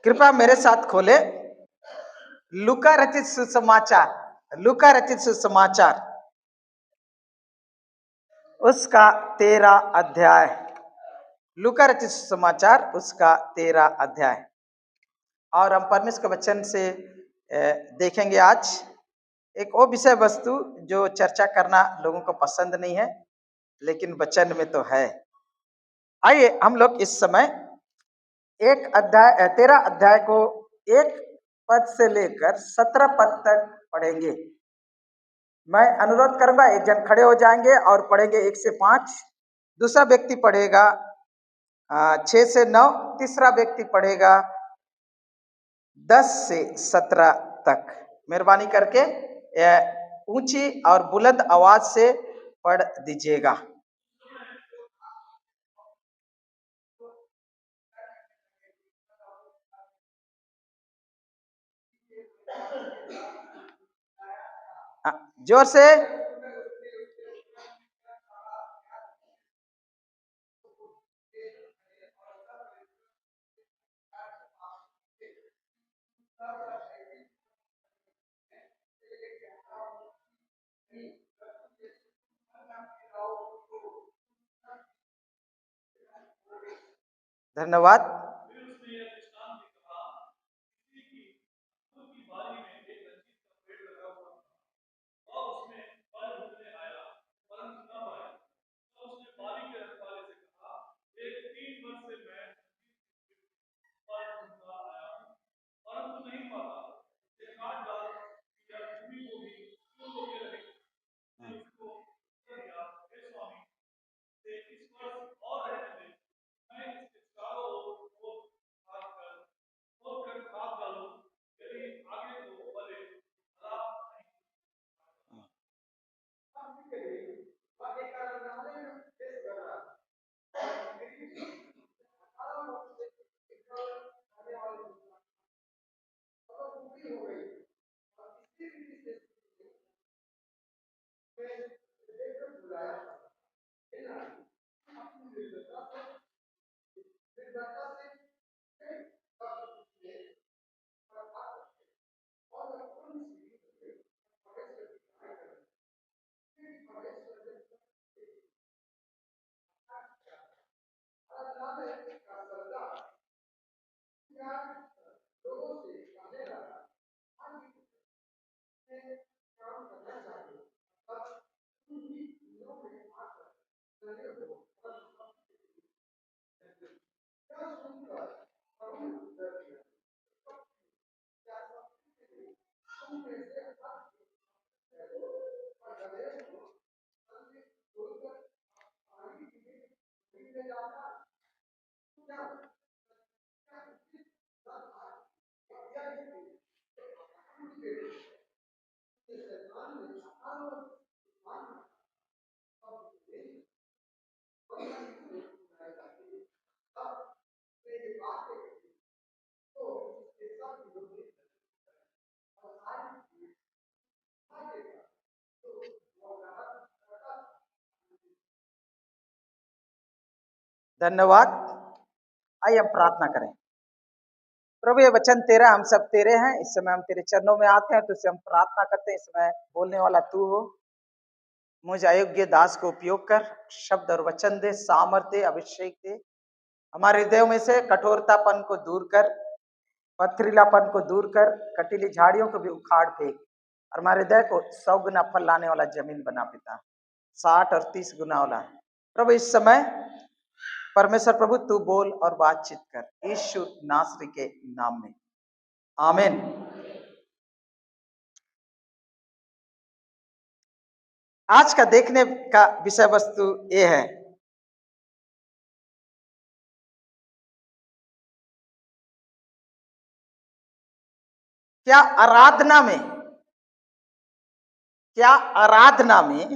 कृपया मेरे साथ खोले लूका रचित सुसमाचार, लूका रचित सुसमाचार उसका 13 अध्याय, लूका रचित सुसमाचार उसका 13 अध्याय। और हम परमेश्वर के वचन से देखेंगे आज एक वो विषय वस्तु जो चर्चा करना लोगों को पसंद नहीं है, लेकिन वचन में तो है। आइए हम लोग इस समय एक अध्याय 13 अध्याय को एक पद से लेकर 17 पद तक पढ़ेंगे। मैं अनुरोध करूंगा एक जन खड़े हो जाएंगे और पढ़ेंगे 1 से 5, दूसरा व्यक्ति पढ़ेगा 6 से 9, तीसरा व्यक्ति पढ़ेगा 10 से 17 तक। मेहरबानी करके ऊंची और बुलंद आवाज से पढ़ दीजिएगा। जोर से। धन्यवाद। धन्यवाद। आइए हम प्रार्थना करें। प्रभु ये वचन तेरा, हम सब तेरे हैं। इस समय हम तेरे चरणों में आते हैं, तुझसे हम प्रार्थना करते हैं। इस समय बोलने वाला तू हो, मुझे अयोग्य दास को उपयोग कर, शब्द और वचन दे, सामर्थ्य अभिषेक दे। हमारे हृदयों में से कठोरतापन को दूर कर, पथरीलापन को दूर कर, कटीली झाड़ियों को भी उखाड़ फेंक और हमारे हृदय को 100 गुना फल लाने वाला जमीन बना पिता, 60 और 30 गुना वाला। प्रभु इस समय परमेश्वर प्रभु तू बोल और बातचीत कर, यीशु नासरी के नाम में, आमीन। आज का देखने का विषय वस्तु ये है, क्या आराधना में, क्या आराधना में,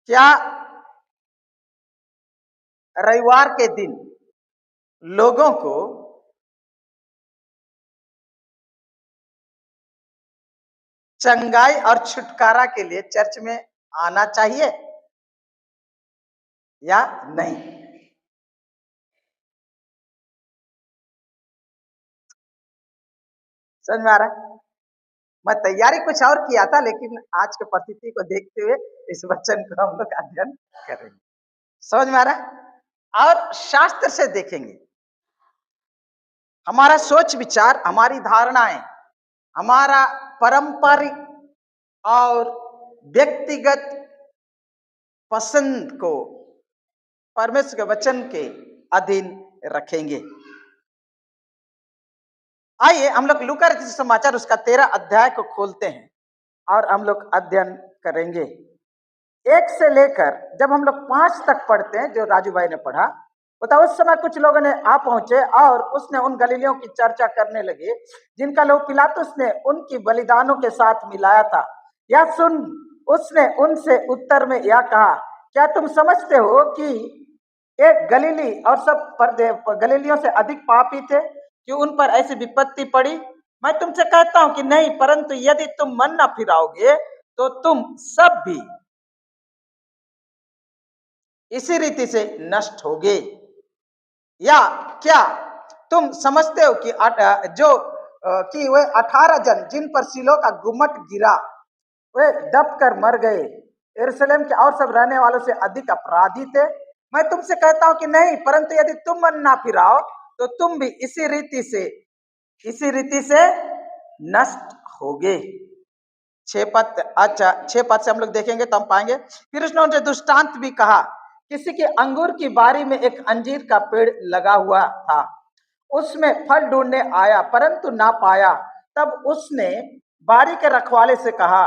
क्या रविवार के दिन लोगों को चंगाई और छुटकारा के लिए चर्च में आना चाहिए या नहीं? समझ में आ रहा है? मैं तैयारी कुछ और किया था, लेकिन आज के परिस्थिति को देखते हुए इस वचन को हम लोग अध्ययन करेंगे। समझ में आ रहा है? और शास्त्र से देखेंगे, हमारा सोच विचार, हमारी धारणाएं, हमारा पारंपरिक और व्यक्तिगत पसंद को परमेश्वर के वचन के अधीन रखेंगे। आइए हम लोग लूका रचित समाचार उसका 13 अध्याय को खोलते हैं और हम लोग अध्ययन करेंगे। 1 से लेकर जब हम लोग 5 तक पढ़ते हैं, जो राजू भाई ने पढ़ा, बताओ उस समय कुछ लोगों ने आ पहुंचे और उसने उन गलीलियों की चर्चा करने लगे जिनका लोग पिलातुस ने उनकी बलिदानों के साथ मिलाया था। यह सुन उसने उनसे उत्तर में यह कहा, क्या तुम समझते हो कि एक गलीली और सब गलीलियों से अधिक पापी थे कि उन पर ऐसी विपत्ति पड़ी? मैं तुमसे कहता हूं कि नहीं, परंतु यदि तुम मन न फिराओगे तो तुम सब भी इसी रीति से नष्ट होगे। या क्या तुम समझते हो कि कि वे 18 जन जिन पर सिलो का गुम्मट गिरा, वे दब कर मर गए, यरूशलेम के और सब रहने वालों से अधिक अपराधी थे? मैं तुमसे कहता हूं कि नहीं, परंतु यदि तुम मन ना फिराओ तो तुम भी इसी रीति से नष्ट होगे। 6 पद, अच्छा 6 पद से हम लोग देखेंगे तो हम पाएंगे, फिर उसने उनसे दृष्टांत भी कहा, किसी के अंगूर की बारी में एक अंजीर का पेड़ लगा हुआ था, उसमें फल ढूंढने आया परंतु ना पाया। तब उसने बारी के रखवाले से कहा,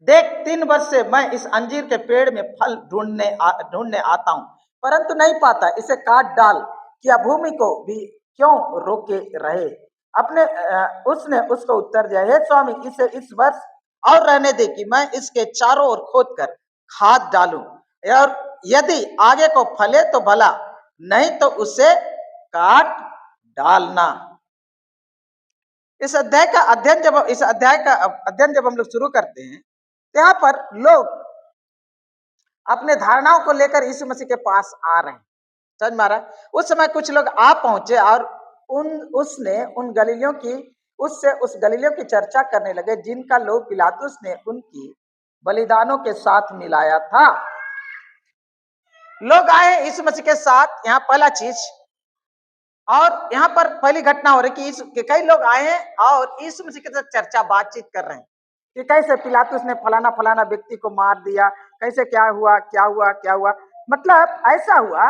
देख 3 वर्ष से मैं इस अंजीर के पेड़ में फल ढूंढने आता हूं परंतु नहीं पाता, इसे काट डाल, क्या भूमि को भी क्यों रोके रहे? उसने उसको उत्तर दिया, हे स्वामी, इसे इस वर्ष और रहने दे कि मैं इसके चारों ओर खोद कर खाद डालूं, और यदि आगे को फले तो भला, नहीं तो उसे काट डालना। इस अध्याय का अध्ययन जब हम लोग शुरू करते हैं, यहाँ पर लोग अपने धारणाओं को लेकर यीशु मसीह के पास आ रहे हैं। समझ में आ रहा है? उस समय कुछ लोग आ पहुंचे और उसने उन गलीलियों की उस गलीलियों की चर्चा करने लगे जिनका लोग पिलातुस ने उनकी बलिदानों के साथ मिलाया था। लोग आए यीशु मसीह के साथ, यहाँ पहला चीज, और यहाँ पर पहली घटना हो रही कि कई लोग आए हैं और यीशु मसीह के साथ चर्चा बातचीत कर रहे हैं कि कैसे पिलातुस ने फलाना व्यक्ति को मार दिया, कैसे क्या हुआ। मतलब ऐसा हुआ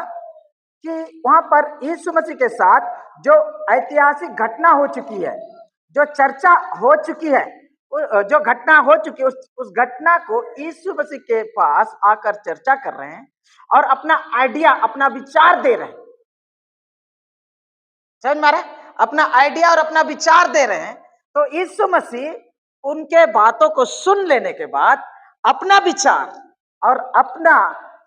कि वहां पर यीशु मसीह के साथ जो ऐतिहासिक घटना हो चुकी है, जो चर्चा हो चुकी है, जो घटना हो चुकी है, उस घटना को यीशु मसीह के पास आकर चर्चा कर रहे हैं और अपना आइडिया, अपना विचार दे रहे हैं। समझ में आ रहा है? अपना आइडिया और अपना विचार दे रहे हैं। तो यीशु मसीह उनके बातों को सुन लेने के बाद अपना विचार और अपना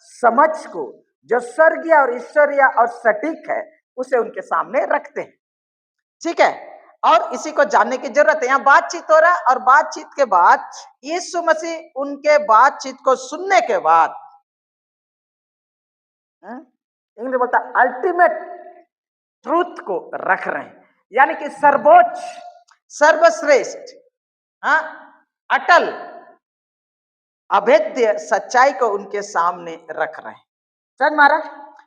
समझ को, जो स्वर्गीय और ईश्वरीय और सटीक है, उसे उनके सामने रखते हैं। ठीक है? और इसी को जानने की जरूरत है। यहाँ बातचीत हो रहा है और बातचीत के बाद यीशु मसीह उनके बातचीत को सुनने के बाद इंग्लिश बोलता अल्टीमेट ट्रूथ को रख रहे हैं, यानी कि सर्वोच्च, सर्वश्रेष्ठ, अटल, अभेद्य सच्चाई को उनके सामने रख रहे हैं। समझ मारा?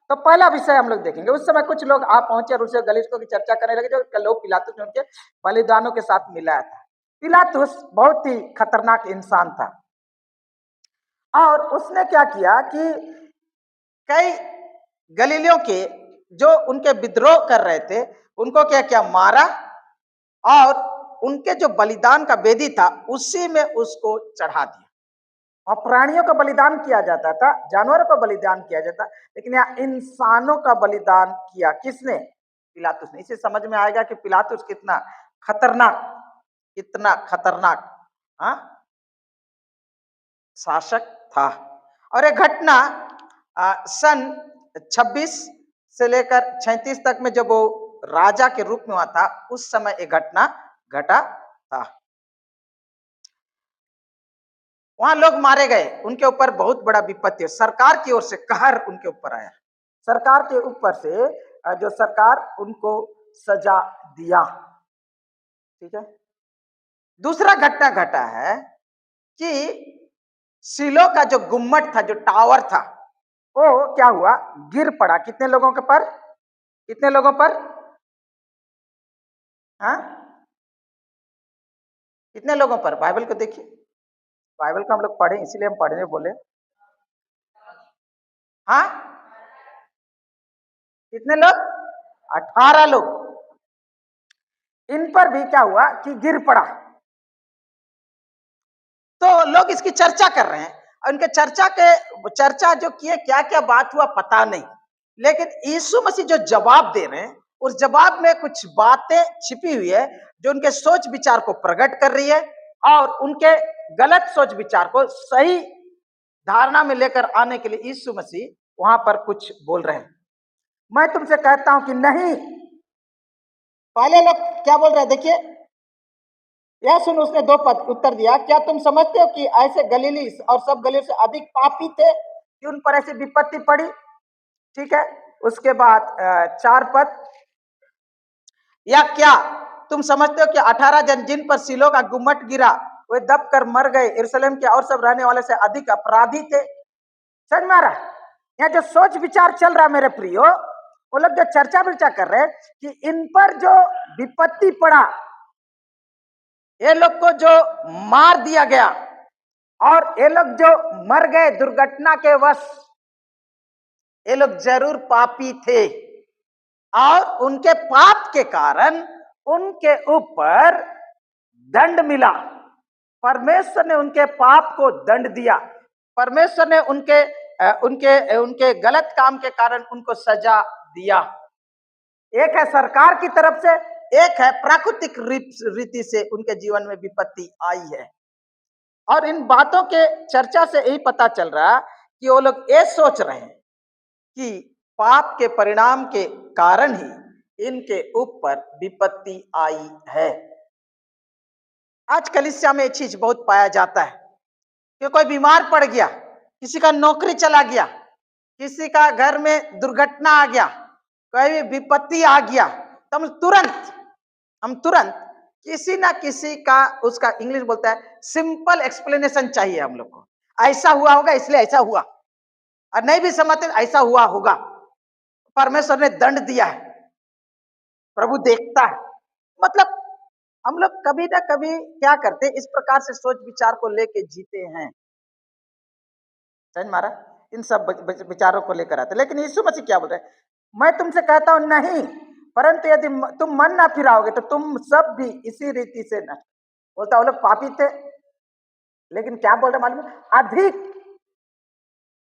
तो पहला विषय हम लोग देखेंगे। उस समय कुछ लोग आ पहुंचे और उससे गलीलियों की चर्चा करने लगे जो लोग पिलातुस ने उनके बलिदानों के साथ मिलाया था। पिलातुस बहुत ही खतरनाक इंसान था और उसने क्या किया कि कई गलीलियों के जो उनके विद्रोह कर रहे थे उनको क्या किया, मारा, और उनके जो बलिदान का वेदी था उसी में उसको चढ़ा दिया। और प्राणियों का बलिदान किया जाता था, जानवरों का बलिदान किया जाता, लेकिन यहाँ इंसानों का बलिदान किया किसने? पिलातुस ने। इसे समझ में आएगा कि पिलातुस कितना खतरनाक शासक था। और एक घटना सन 26 से लेकर 36 तक में जब वो राजा के रूप में हुआ था, उस समय एक घटना घटा था। वहां लोग मारे गए, उनके ऊपर बहुत बड़ा विपत्ति, सरकार की ओर से कहर उनके ऊपर आया। सरकार के ऊपर से जो सरकार उनको सजा दिया। ठीक है। दूसरा घटना घटा है कि शिलो का जो गुम्मट था, जो टावर था, वो क्या हुआ, गिर पड़ा। कितने लोगों के पर? कितने लोगों पर? हाँ, कितने लोगों पर? बाइबल को देखिए, बाइबल को हम लोग पढ़े इसीलिए हम पढ़ने बोले। हाँ, कितने लोग? 18 लोग। इन पर भी क्या हुआ कि गिर पड़ा। तो लोग इसकी चर्चा कर रहे हैं, और उनके चर्चा जो किए, क्या क्या बात हुआ पता नहीं, लेकिन यीशु मसीह जो जवाब दे रहे हैं, उस जवाब में कुछ बातें छिपी हुई है जो उनके सोच विचार को प्रकट कर रही है, और उनके गलत सोच विचार को सही धारणा में लेकर आने के लिए यीशु मसीह वहां पर कुछ बोल रहे हैं। मैं तुमसे कहता हूं कि नहीं। पहले लोग क्या बोल रहे हैं, देखिए, यह सुन उसने दो पद उत्तर दिया, क्या तुम समझते हो कि ऐसे गलीली और सब गलील से अधिक पापी थे कि उन पर ऐसी विपत्ति पड़ी? ठीक है। उसके बाद 4 पद, या क्या तुम समझते हो कि 18 जन जिन पर सिलो का गुम्मट गिरा वे दब कर मर गए, यरूशलेम के और सब रहने वाले से अधिक अपराधी थे? समझ में आ रहा है? यहाँ जो सोच विचार चल रहा है मेरे प्रियो, वो लोग जो चर्चा विर्चा कर रहे हैं कि इन पर जो विपत्ति पड़ा, ये लोग को जो मार दिया गया, और ये लोग जो मर गए दुर्घटना के वश, ये लोग जरूर पापी थे, और उनके पाप के कारण उनके ऊपर दंड मिला। परमेश्वर ने उनके पाप को दंड दिया। परमेश्वर ने उनके उनके उनके गलत काम के कारण उनको सजा दिया। एक है सरकार की तरफ से, एक है प्राकृतिक रीति से उनके जीवन में विपत्ति आई है। और इन बातों के चर्चा से यही पता चल रहा कि वो लोग ये सोच रहे हैं कि पाप के परिणाम के कारण ही इनके ऊपर विपत्ति आई है। आज कलीसिया में ये चीज बहुत पाया जाता है कि कोई बीमार पड़ गया, किसी का नौकरी चला गया, किसी का घर में दुर्घटना आ गया, कोई विपत्ति आ गया, तो हम तुरंत किसी ना किसी का, उसका इंग्लिश बोलता है सिंपल एक्सप्लेनेशन चाहिए हम लोग को। ऐसा हुआ होगा इसलिए ऐसा हुआ, और नहीं भी समझते ऐसा हुआ होगा, परमेश्वर ने दंड दिया है, प्रभु देखता है। मतलब हम लोग कभी ना कभी क्या करते, इस प्रकार से सोच विचार को लेके जीते हैं। समझ मारा? इन सब विचारों को लेकर आते, लेकिन यीशु मसीह क्या बोल रहे हैं, मैं तुमसे कहता हूं नहीं, परंतु यदि तुम मन ना फिराओगे तो तुम सब भी इसी रीति से नष्ट। बोलता वो लोग पापी थे, लेकिन क्या बोल रहे मालूम, अधिक।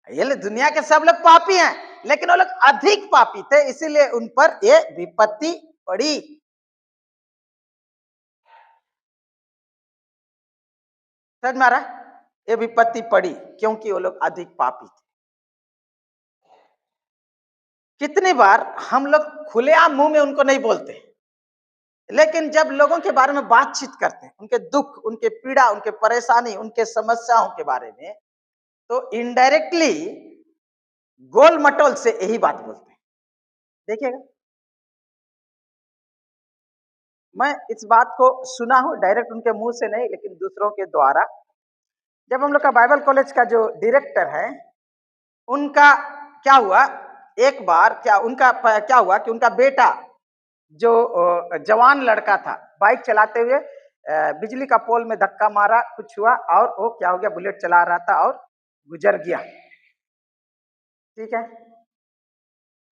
ये दुनिया के सब लोग पापी हैं, लेकिन वो लोग अधिक पापी थे, इसीलिए उन पर ये विपत्ति पड़ी। समझ मारा? ये विपत्ति पड़ी क्योंकि वो लोग अधिक पापी थे। कितनी बार हम लोग खुलेआम मुंह में उनको नहीं बोलते, लेकिन जब लोगों के बारे में बातचीत करते हैं, उनके दुख, उनके पीड़ा, उनके परेशानी, उनके समस्याओं के बारे में, तो इनडायरेक्टली गोल मटोल से यही बात बोलते हैं। देखिएगा, मैं इस बात को सुना हूं डायरेक्ट उनके मुंह से नहीं, लेकिन दूसरों के द्वारा। जब हम लोग का बाइबल कॉलेज का जो डायरेक्टर है, उनका क्या हुआ, एक बार क्या हुआ कि उनका बेटा जो जवान लड़का था, बाइक चलाते हुए बिजली का पोल में धक्का मारा, कुछ हुआ, और वो क्या हो गया, बुलेट चला रहा था और गुजर गया। ठीक है।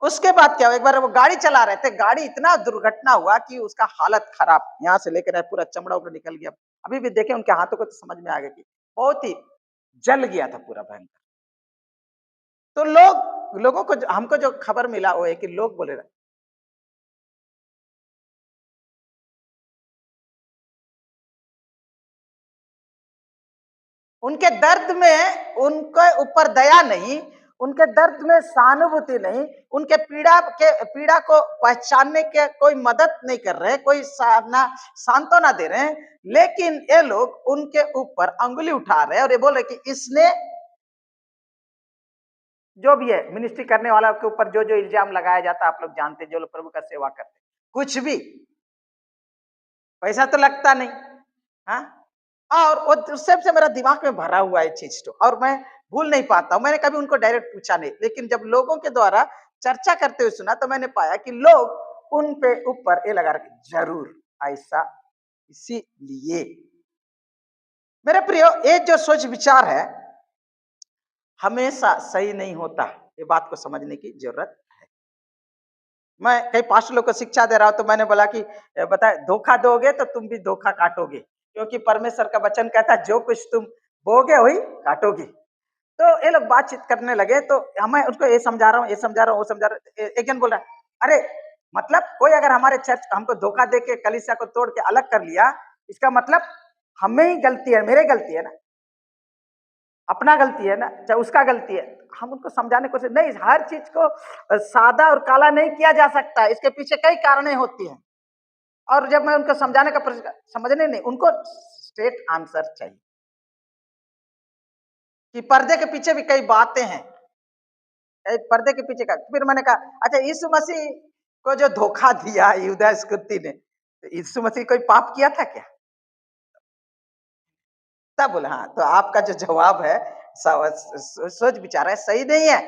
उसके बाद क्या हुआ, एक बार वो गाड़ी चला रहे थे, गाड़ी इतना दुर्घटना हुआ कि उसका हालत खराब, यहाँ से लेकर पूरा चमड़ा ऊपर निकल गया। अभी भी देखे उनके हाथों को तो समझ में आ गया कि बहुत ही जल गया था पूरा भयंकर। तो लोगों को हमको जो खबर मिला वो है कि लोग बोले रहे, उनके दर्द में उनके ऊपर दया नहीं, उनके दर्द में सहानुभूति नहीं, उनके पीड़ा को पहचानने के कोई मदद नहीं कर रहे, कोई सांत्वना दे रहे हैं, लेकिन ये लोग उनके ऊपर अंगुली उठा रहे हैं और ये बोल रहे कि इसने, जो भी है मिनिस्ट्री करने वाला के ऊपर जो जो इल्जाम लगाया जाता है, आप लोग जानते हैं, जो लोग प्रभु का सेवा करते हैं, कुछ भी, पैसा तो लगता नहीं। हाँ, और उससे से मेरा दिमाग में भरा हुआ है चीज तो, और मैं भूल नहीं पाता हूं। मैंने कभी उनको डायरेक्ट पूछा नहीं, लेकिन जब लोगों के द्वारा चर्चा करते हुए सुना तो मैंने पाया कि लोग उन पे ऊपर ये लगा रखे, जरूर ऐसा इसीलिए। मेरे प्रियो, ये जो सोच विचार है हमेशा सही नहीं होता, ये बात को समझने की जरूरत है। मैं कई पास्टर लोग को शिक्षा दे रहा हूं तो मैंने बोला कि बताए, धोखा दोगे तो तुम भी धोखा काटोगे, क्योंकि परमेश्वर का वचन कहता है जो कुछ तुम बोगे वही काटोगे। तो ये लोग बातचीत करने लगे, तो मैं उसको ये समझा रहा हूँ, ये समझा रहा हूँ, वो समझा रहा हूँ। एक जन बोल रहा है, अरे मतलब कोई अगर हमारे चर्च हमको धोखा दे के कलीसिया को तोड़ के अलग कर लिया, इसका मतलब हमें ही गलती है, मेरे गलती है ना, अपना गलती है ना, चाहे उसका गलती है। हम उनको समझाने को नहीं, हर चीज को सादा और काला नहीं किया जा सकता, इसके पीछे कई कारणें होती हैं। और जब मैं उनको समझाने का समझने नहीं, उनको स्ट्रेट आंसर चाहिए कि पर्दे के पीछे भी कई बातें हैं, कई पर्दे के पीछे का। फिर मैंने कहा अच्छा, यीशु मसीह को जो धोखा दिया यहूदा इस्करियोती ने, तो यीशु मसीह कोई पाप किया था क्या? तब बोला हाँ, तो आपका जो जवाब है सोच विचार है सही नहीं है,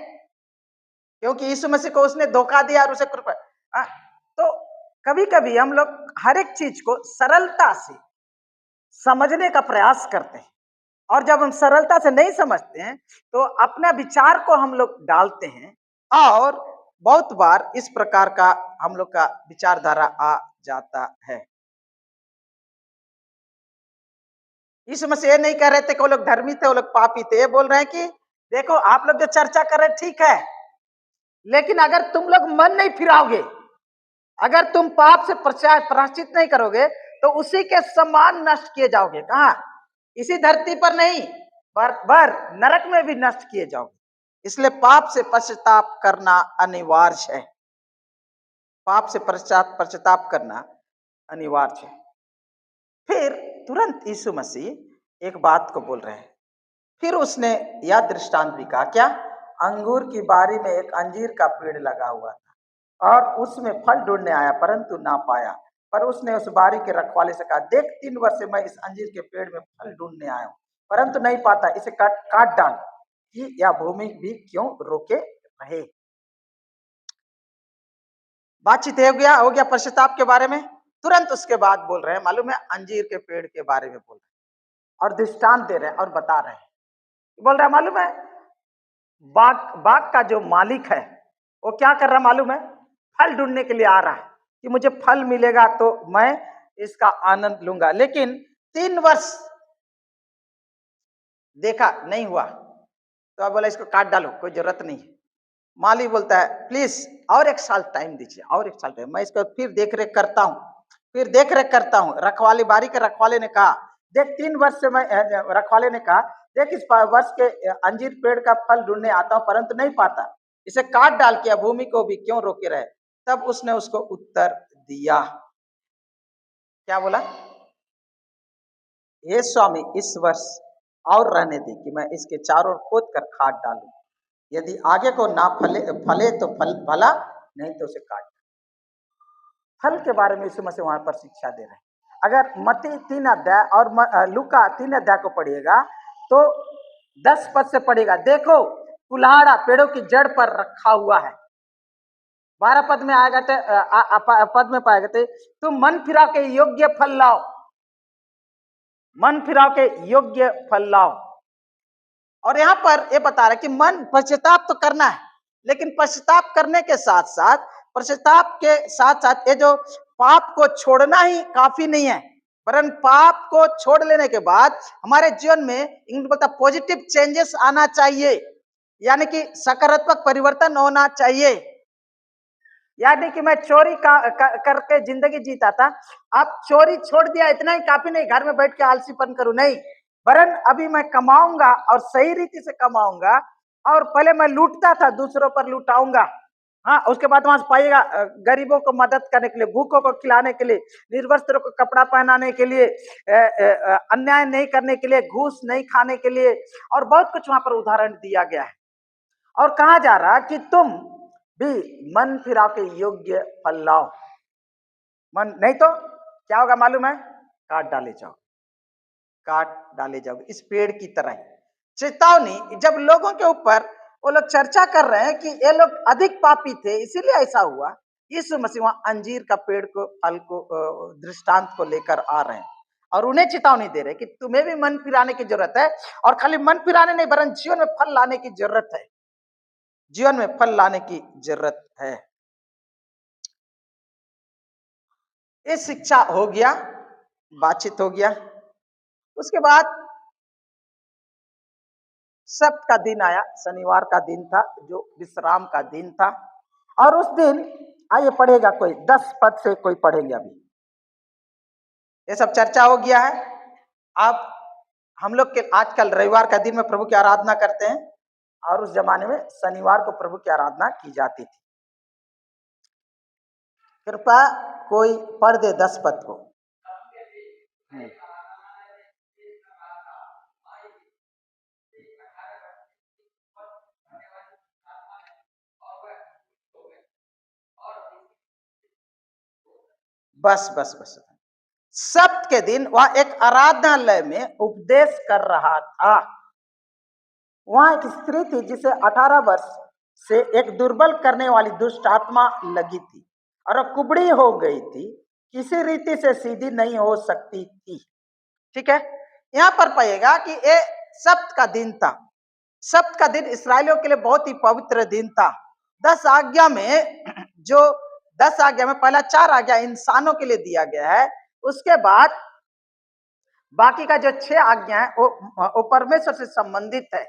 क्योंकि यीशु मसीह को उसने धोखा दिया और उसे कृपा। हाँ, तो कभी कभी हम लोग हर एक चीज को सरलता से समझने का प्रयास करते हैं, और जब हम सरलता से नहीं समझते हैं तो अपने विचार को हम लोग डालते हैं, और बहुत बार इस प्रकार का हम लोग का विचारधारा आ जाता है। यीशु मसीह ये नहीं कह रहे थे कि वो लोग धर्मी थे, वो लोग पापी थे। ये बोल रहे हैं कि देखो आप लोग जो चर्चा कर रहे हैं ठीक है, लेकिन अगर तुम लोग मन नहीं फिराओगे, अगर तुम पाप से प्रायश्चित नहीं करोगे, तो उसी के समान नष्ट किए जाओगे। कहा? इसी धरती पर नहीं, पर नरक में भी नष्ट किए जाओगे। इसलिए पाप से पश्चाताप करना अनिवार्य है, पाप से पश्चाताप करना अनिवार्य है। फिर तुरंत यीशु मसीह एक बात को बोल रहे हैं। फिर उसने यह दृष्टांत भी कहा, क्या? अंगूर की बारी में एक अंजीर का पेड़ लगा हुआ था और उसमें फल ढूंढने आया, परंतु ना पाया। पर उसने उस बारी के रखवाले से कहा, देख 3 वर्ष से मैं इस अंजीर के पेड़ में फल ढूंढने आया हूं, परंतु नहीं पाता, इसे काट डाल कि यह भूमि भी क्यों रोके रहे। बातचीत हो गया पश्चाताप के बारे में। तुरंत उसके बाद बोल रहे हैं, मालूम है, अंजीर के पेड़ के बारे में बोल रहे हैं और दृष्टांत दे रहे हैं और बता रहे हैं। बोल रहा है, मालूम है, बाग का जो मालिक है वो क्या कर रहा मालूम है? फल ढूंढने के लिए आ रहा है कि मुझे फल मिलेगा तो मैं इसका आनंद लूंगा। लेकिन 3 वर्ष देखा नहीं हुआ, तो अब बोला इसको काट डालो, कोई जरूरत नहीं है। माली बोलता है प्लीज और 1 साल टाइम दीजिए, और 1 साल टाइम, मैं इसको फिर देख रेख करता हूँ, फिर देख रेख करता हूँ। रखवाले, बारी के रखवाले ने कहा, देख 3 वर्ष से मैं, रखवाले ने कहा, देख इस वर्ष के अंजीर पेड़ का फल ढूंढने आता हूँ परंतु नहीं पाता, इसे काट डाल के भूमि को भी क्यों रोके रहे। तब उसने उसको उत्तर दिया, क्या बोला? हे स्वामी, इस वर्ष और रहने दी कि मैं इसके चारों ओर खोद कर खाद डालूं, यदि आगे को ना फले तो फल भला, नहीं तो उसे काट। फल के बारे में यीशु मसीह वहां पर शिक्षा दे रहे हैं। अगर मत्ती 3 अध्याय और लूका 3 अध्याय को पढ़िएगा तो 10 पद से पढ़ेगा, देखो कुल्हाड़ा पेड़ों की जड़ पर रखा हुआ है। 12 पद में आएगा तो पद में पाएगा तो तुम मन फिरा के योग्य फल लाओ, मन फिराव के योग्य फल लाओ। और यहां पर ये बता रहा है कि मन पश्चाताप तो करना है, लेकिन पश्चाताप करने के साथ साथ, पश्चाताप के साथ साथ ये जो पाप को छोड़ना ही काफी नहीं है, वरन पाप को छोड़ लेने के बाद हमारे जीवन में इंग्लिश बोलता पॉजिटिव चेंजेस आना चाहिए, यानी कि सकारात्मक परिवर्तन होना चाहिए। यानी कि मैं चोरी करके जिंदगी जीता था, अब चोरी छोड़ दिया, इतना ही काफी नहीं, घर में बैठ के आलसीपन करूं नहीं, वरन अभी मैं कमाऊंगा और सही रीति से कमाऊंगा। और पहले मैं लूटता था, दूसरों पर लुटाऊंगा। हाँ, उसके बाद वहां से पाइएगा गरीबों को मदद करने के लिए, भूखों को खिलाने के लिए, निर्वस्त्रों को कपड़ा पहनाने के लिए, अन्याय नहीं करने के लिए, घूस नहीं खाने के लिए, और बहुत कुछ वहां पर उदाहरण दिया गया है। और कहा जा रहा कि तुम भी मन फिरा के योग्य फल लाओ। मन नहीं तो क्या होगा मालूम है, काट डाले जाओ, काट डाले जाओगे, इस पेड़ की तरह। चेतावनी जब लोगों के ऊपर वो लोग चर्चा कर रहे हैं कि ये लोग अधिक पापी थे इसीलिए ऐसा हुआ, यीशु मसीह वहां अंजीर का पेड़ को, फल को, दृष्टांत को लेकर आ रहे हैं और उन्हें चेतावनी दे रहे हैं कि तुम्हें भी मन फिराने की जरूरत है, और खाली मन फिराने नहीं वरन जीवन में फल लाने की जरूरत है, जीवन में फल लाने की जरूरत है। ये शिक्षा हो गया, बातचीत हो गया। उसके बाद सब्त का दिन आया, शनिवार का दिन था जो विश्राम का दिन था, और उस दिन आइए पढ़ेगा कोई 10 पद से कोई पढ़ेंगे। अभी ये सब चर्चा हो गया है। अब हम लोग के आजकल रविवार का दिन में प्रभु की आराधना करते हैं, और उस जमाने में शनिवार को प्रभु की आराधना की जाती थी। कृपया कोई पढ़ दे 10 पद को। बस बस बस। सब्त के दिन वह एक आराधनालय में उपदेश कर रहा था। वहां एक स्त्री थी जिसे 18 वर्ष से एक दुर्बल करने वाली दुष्ट आत्मा लगी थी, और वह कुबड़ी हो गई थी, किसी रीति से सीधी नहीं हो सकती थी। ठीक है, यहां पर पाइएगा कि ये सब्त का दिन था। सब्त का दिन इस्राएलियों के लिए बहुत ही पवित्र दिन था। 10 आज्ञा में जो 10 आज्ञा में पहला 4 आज्ञा इंसानों के लिए दिया गया है, उसके बाद बाकी का जो 6 आज्ञा है वो परमेश्वर से संबंधित है,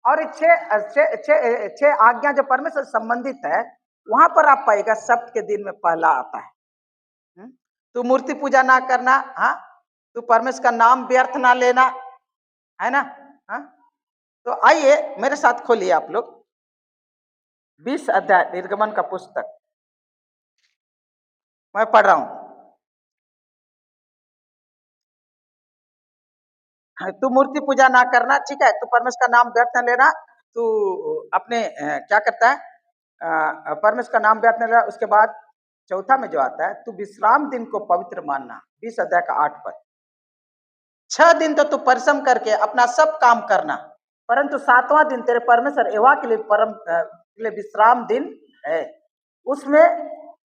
और 6 आज्ञा जो परमेश्वर से संबंधित है वहां पर आप पाएगा सब्त के दिन में पहला आता है, तू मूर्ति पूजा ना करना, हाँ, तू परमेश्वर का नाम व्यर्थ ना लेना, है ना। हाँ, तो आइए मेरे साथ खोलिए आप लोग 20 अध्याय निर्गमन का पुस्तक, मैं पढ़ रहा हूं। तू मूर्ति पूजा ना करना, ठीक है, तू परमेश्वर का नाम व्यर्थ न लेना, तू अपने क्या करता है, परमेश्वर का नाम व्यर्थ न लेना। उसके बाद चौथा में जो आता है, तू विश्राम दिन को पवित्र मानना, 20 अध्याय का 8 पद। 6 दिन तो तू परिश्रम करके अपना सब काम करना, परंतु 7वां दिन तेरे परमेश्वर यहोवा के लिए विश्राम दिन है। उसमें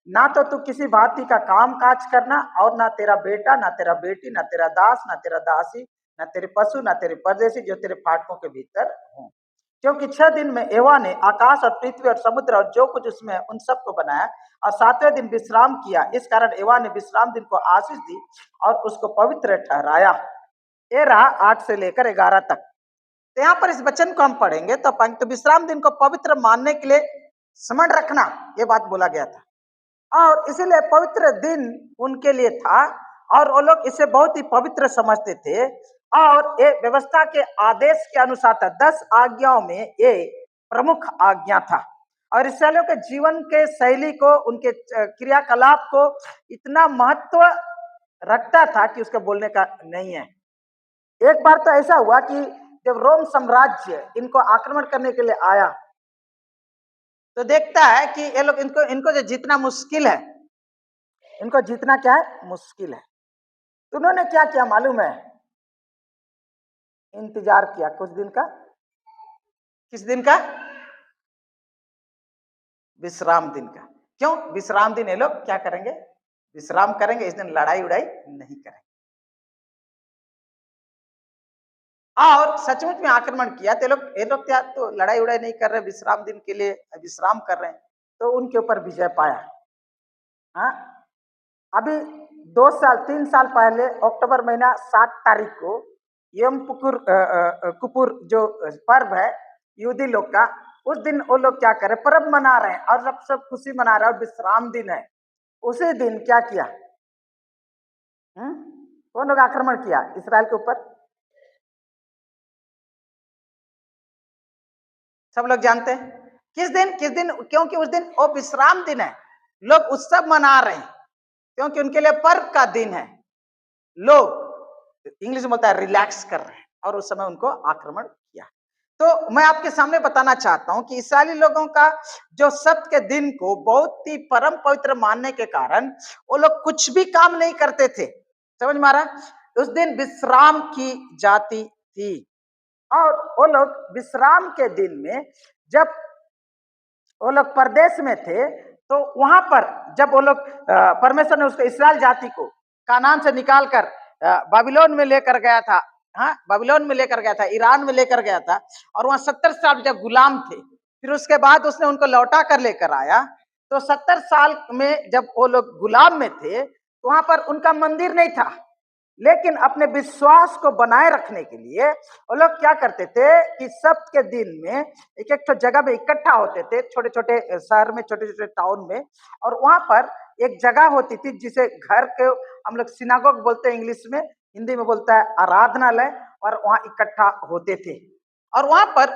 ना तो तू किसी भांति का काम काज करना, और ना तेरा बेटा, ना तेरा बेटी, ना तेरा दास, ना तेरा दासी, ना तेरे पशु, ना तेरे परदेशी जो तेरे फाटकों के भीतर हों, क्योंकि 6 दिन में यहोवा ने आकाश और पृथ्वी और समुद्र और जो कुछ उसमें है उन सबको बनाया, और 7वें दिन विश्राम किया। इस कारण यहोवा ने विश्राम दिन को आशीष दी और उसको पवित्र ठहराया। ये रहा 8 से लेकर 11 तक। तो यहाँ पर इस वचन को हम पढ़ेंगे तो तो विश्राम दिन को पवित्र मानने के लिए स्मरण रखना, ये बात बोला गया था, और इसीलिए पवित्र दिन उनके लिए था, और वो लोग इसे बहुत ही पवित्र समझते थे, और ये व्यवस्था के आदेश के अनुसार था। 10 आज्ञाओं में ये प्रमुख आज्ञा था, और इसराइलियों के जीवन के शैली को, उनके क्रियाकलाप को इतना महत्व रखता था कि उसके बोलने का नहीं है। एक बार तो ऐसा हुआ कि जब रोम साम्राज्य इनको आक्रमण करने के लिए आया, तो देखता है कि ये लोग इनको जो जीतना मुश्किल है, इनको जीतना क्या है, मुश्किल है। तो उन्होंने क्या किया मालूम है, इंतजार किया कुछ दिन का। किस दिन का? विश्राम दिन का। क्यों विश्राम दिन ये लोग क्या करेंगे, विश्राम करेंगे, इस दिन लड़ाई उड़ाई नहीं करेंगे। और सचमुच में आक्रमण किया तो ये लोग क्या तो लड़ाई उड़ाई नहीं कर रहे, विश्राम दिन के लिए विश्राम कर रहे हैं, तो उनके ऊपर विजय पाया। हाँ, अभी 3 साल पहले अक्टूबर महीना 7 तारीख को यम कुपुर जो पर्व है यहूदी लोग का, उस दिन वो लोग क्या करे, पर्व मना रहे हैं और सब खुशी मना रहे हैं, और विश्राम दिन है। उसी दिन क्या किया, वो लोग आक्रमण किया इसराइल के ऊपर। सब लोग जानते हैं किस दिन, क्योंकि उस दिन वो विश्राम दिन है, लोग उत्सव मना रहे हैं, क्योंकि उनके लिए पर्व का दिन है। लोग इंग्लिश में बोलता है रिलैक्स कर रहे हैं, और उस समय उनको आक्रमण किया। तो मैं आपके सामने बताना चाहता हूं कि इस्राएली लोगों का जो सब्त के दिन को बहुत ही परम पवित्र मानने के कारण वो लोग कुछ भी काम नहीं करते थे। समझ में आ रहा है? उस दिन विश्राम की जाती थी और वो लोग विश्राम के दिन में जब वो लोग परदेश में थे तो वहां पर जब वो लोग परमेश्वर ने उसको इस्राएल जाति को कानान से निकाल कर बाबिलोन में लेकर गया था। हाँ, बाबिलोन में लेकर गया था, ईरान में लेकर गया था और वहां 70 साल जब गुलाम थे, फिर उसके बाद उसने उनको लौटा कर लेकर आया। तो 70 साल में जब वो लोग गुलाम में थे तो वहां पर उनका मंदिर नहीं था, लेकिन अपने विश्वास को बनाए रखने के लिए वो लोग क्या करते थे कि सब्त के दिन में एक एक जगह में इकट्ठा होते थे, छोटे छोटे शहर में, छोटे छोटे टाउन में, और वहां पर एक जगह होती थी जिसे घर के हम लोग सिनागोग बोलते हैं इंग्लिश में, हिंदी में बोलता है आराधनालय, और वहां इकट्ठा होते थे। और वहां पर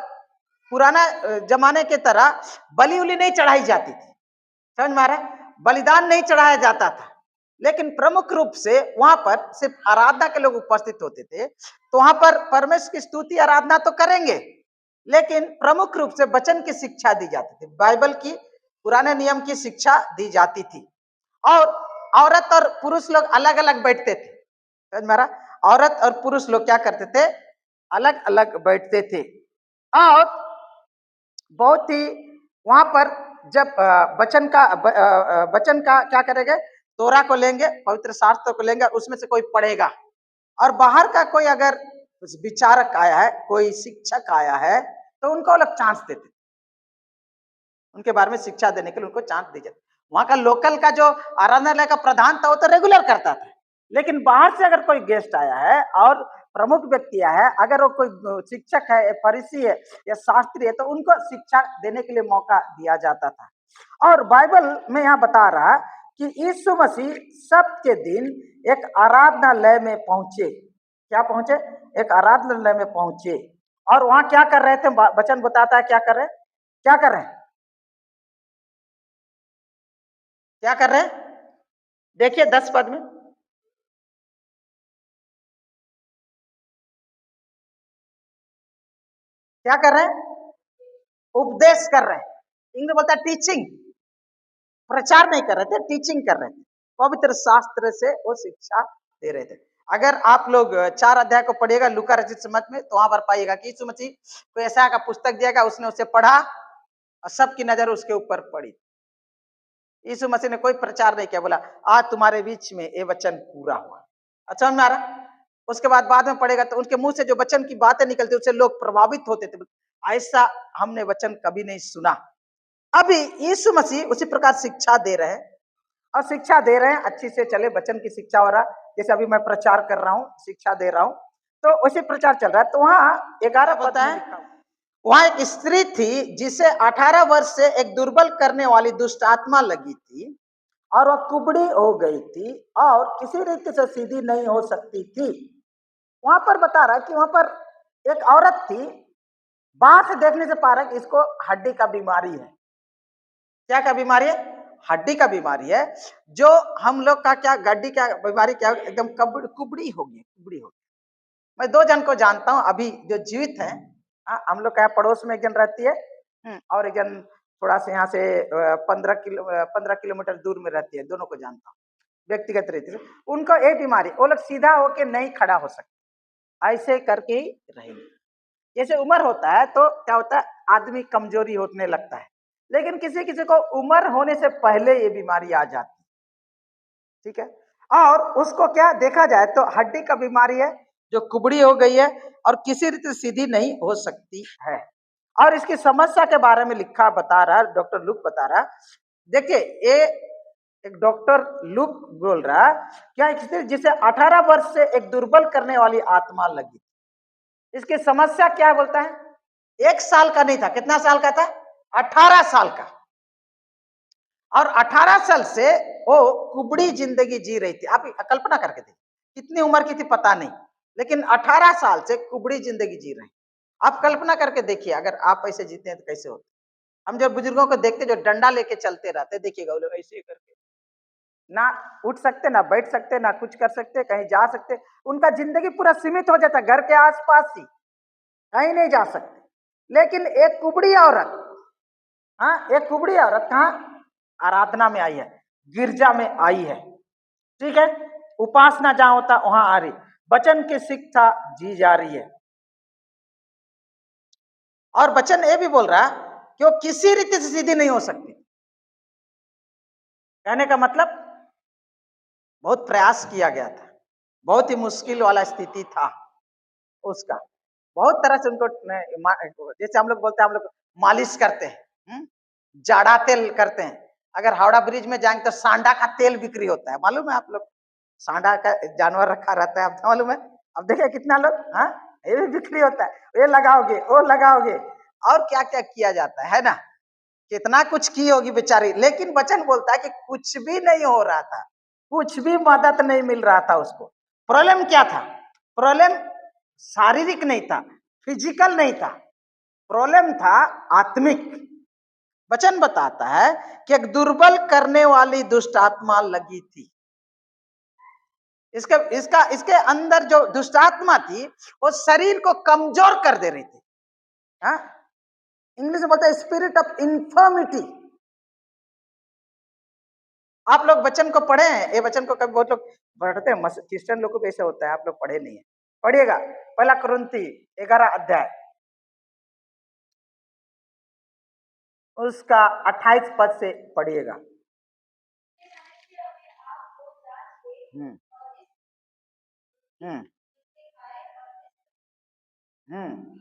पुराना जमाने के तरह बलि उली नहीं चढ़ाई जाती थी। समझ में आ रहा है? बलिदान नहीं चढ़ाया जाता था, लेकिन प्रमुख रूप से वहां पर सिर्फ आराधना के लोग उपस्थित होते थे। तो वहां पर परमेश्वर की स्तुति आराधना तो करेंगे, लेकिन प्रमुख रूप से वचन की शिक्षा दी जाती थी, बाइबल की पुराने नियम की शिक्षा दी जाती थी। और औरत और पुरुष लोग अलग अलग बैठते थे। समझ में आ रहा? औरत और पुरुष लोग क्या करते थे? अलग अलग बैठते थे। और बहुत ही वहां पर जब वचन का क्या करेंगे, तोरा को लेंगे, पवित्र शास्त्र को लेंगे, उसमें से कोई पढ़ेगा। और बाहर का कोई अगर विचारक आया है, कोई शिक्षक आया है, तो उनको अलग चांस देते, उनके बारे में शिक्षा देने के लिए उनको चांस दी जाती। वहां का लोकल का जो आराधनालय का प्रधान था वो तो रेगुलर करता था, लेकिन बाहर से अगर कोई गेस्ट आया है और प्रमुख व्यक्ति आया है, अगर वो कोई शिक्षक है, फरीसी है या शास्त्री है, तो उनको शिक्षा देने के लिए मौका दिया जाता था। और बाइबल में यहाँ बता रहा कि यीशु मसीह सब्त के दिन एक आराधनालय में पहुंचे। क्या पहुंचे? एक आराधनालय में पहुंचे और वहां क्या कर रहे थे? वचन बताता है क्या कर रहे हैं, क्या कर रहे हैं, क्या कर रहे हैं? देखिए 10 पद में, क्या कर रहे हैं? उपदेश कर रहे हैं। इंग्लिश बोलता है टीचिंग। प्रचार नहीं कर रहे थे, टीचिंग कर रहे थे। पवित्र शास्त्र से वो शिक्षा दे रहे थे। अगर आप लोग 4 अध्याय को पढ़िएगा लूका रचित सुसमाचार में, तो वहां पर पाइएगा कि यीशु मसीह को ऐसा का पुस्तक दिया गया, उसने उसे पढ़ा और सबकी नजर उसके ऊपर पड़ी। यीशु मसीह ने कोई प्रचार नहीं किया, बोला आज तुम्हारे बीच में ये वचन पूरा हुआ। अच्छा समझ में आ रहा? उसके बाद में पढ़ेगा तो उनके मुंह से जो वचन की बातें निकलती उससे लोग प्रभावित होते थे, ऐसा हमने वचन कभी नहीं सुना। अभी यीशु मसीह उसी प्रकार शिक्षा दे रहे हैं, और शिक्षा दे रहे हैं अच्छी से चले, वचन की शिक्षा हो रहा, जैसे अभी मैं प्रचार कर रहा हूँ, शिक्षा दे रहा हूँ, तो वैसे प्रचार चल रहा है। तो वहाँ 11 पता है, वहां एक स्त्री थी जिसे 18 वर्ष से एक दुर्बल करने वाली दुष्ट आत्मा लगी थी और वह कुबड़ी हो गई थी और किसी रीति से सीधी नहीं हो सकती थी। वहां पर बता रहा है कि वहां पर एक औरत थी, बाहर से देखने से पा रहा है कि इसको हड्डी का बीमारी है। क्या का बीमारी है? हड्डी का बीमारी है। जो हम लोग का क्या गड्डी क्या बीमारी, क्या एकदम कुबड़ी होगी, कुबड़ी होगी। मैं 2 जन को जानता हूं अभी जो जीवित हैं। हम लोग का पड़ोस में एक जन रहती है, और एक जन थोड़ा सा यहाँ से 15 किलोमीटर दूर में रहती है। दोनों को जानता हूँ व्यक्तिगत रीति से। उनको एक बीमारी, वो लोग सीधा होके नहीं खड़ा हो सकते, ऐसे करके ही रहेंगे। जैसे उम्र होता है तो क्या होता है, आदमी कमजोरी होने लगता है, लेकिन किसी किसी को उम्र होने से पहले ये बीमारी आ जाती है। ठीक है, और उसको क्या देखा जाए तो हड्डी का बीमारी है, जो कुबड़ी हो गई है और किसी रीति सीधी नहीं हो सकती है। और इसकी समस्या के बारे में लिखा बता रहा है, डॉक्टर लुक बता रहा। देखिए ये एक डॉक्टर लुक बोल रहा क्या, एक स्त्री जिसे 18 वर्ष से एक दुर्बल करने वाली आत्मा लगी। इसकी समस्या क्या बोलता है? 1 साल का नहीं था, कितना साल का था? 18 साल का। और 18 साल से वो कुबड़ी जिंदगी जी रही थी। आप कल्पना करके देखिए कितनी उम्र की थी पता नहीं, लेकिन 18 साल से कुबड़ी जिंदगी जी रहे हैं। आप कल्पना करके देखिए अगर आप ऐसे जीते हैं तो कैसे होते। हम जो बुजुर्गों को देखते जो डंडा लेके चलते रहते, देखिएगा वो लोग ऐसे करके ना उठ सकते, ना बैठ सकते, ना कुछ कर सकते, कहीं जा सकते। उनका जिंदगी पूरा सीमित हो जाता, घर के आसपास ही, कहीं नहीं जा सकते। लेकिन एक कुबड़ी औरत, हाँ, एक कुबड़ी औरत कहाँ आराधना में आई है, गिरजा में आई है, ठीक है, उपासना जहां होता वहां आ रही, वचन की शिक्षा जी जा रही है। और वचन ये भी बोल रहा कि वो किसी रीति से सीधी नहीं हो सकती। कहने का मतलब बहुत प्रयास किया गया था, बहुत ही मुश्किल वाला स्थिति था उसका, बहुत तरह से उनको, जैसे हम लोग बोलते हैं, हम लोग मालिश करते हैं, जाड़ा तेल करते हैं। अगर हावड़ा ब्रिज में जाएंगे तो सांडा का तेल बिक्री होता है, मालूम है आप लोग? सांडा का जानवर रखा रहता है, आपको मालूम है? अब देखिए कितना लोग, हाँ, ये भी बिक्री होता है, ये लगाओगे, वो लगाओगे, और क्या क्या किया जाता है ना, कितना कुछ की होगी बेचारी। लेकिन वचन बोलता है कि कुछ भी नहीं हो रहा था, कुछ भी मदद नहीं मिल रहा था उसको। प्रॉब्लम क्या था? प्रॉब्लम शारीरिक नहीं था, फिजिकल नहीं था, प्रॉब्लम था आत्मिक। वचन बताता है कि एक दुर्बल करने वाली दुष्ट आत्मा लगी थी। इसके अंदर जो दुष्ट आत्मा थी वो शरीर को कमजोर कर दे रही थी। हाँ, इंग्लिश में बोलते हैं स्पिरिट ऑफ इन्फर्मिटी। आप लोग वचन को पढ़े हैं? ये वचन को कभी बहुत लोग पढ़ते हैं, क्रिश्चियन लोग को ऐसे होता है, आप लोग पढ़े नहीं है, पढ़िएगा। पहला कुरिन्थी 11 अध्याय उसका 28 पद से पढ़िएगा। हम्म हम्म हम्म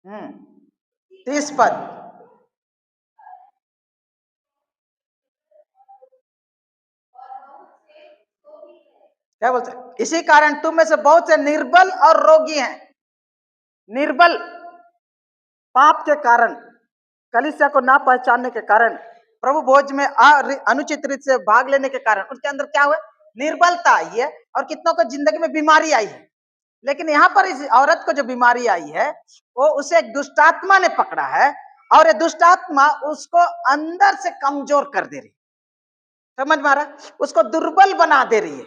हम्म 30 पद, क्या बोलते हैं? इसी कारण तुम में से बहुत से निर्बल और रोगी हैं। निर्बल पाप के कारण, कलीसिया को ना पहचानने के कारण, प्रभु भोज में अनुचित रीत से भाग लेने के कारण उसके अंदर क्या हुआ? निर्बलता आई है, और कितनों को जिंदगी में बीमारी आई है। लेकिन यहाँ पर इस औरत को जो बीमारी आई है वो उसे एक दुष्टात्मा ने पकड़ा है, और ये दुष्टात्मा उसको अंदर से कमजोर कर दे रही, समझ में आ रहा? उसको दुर्बल बना दे रही है,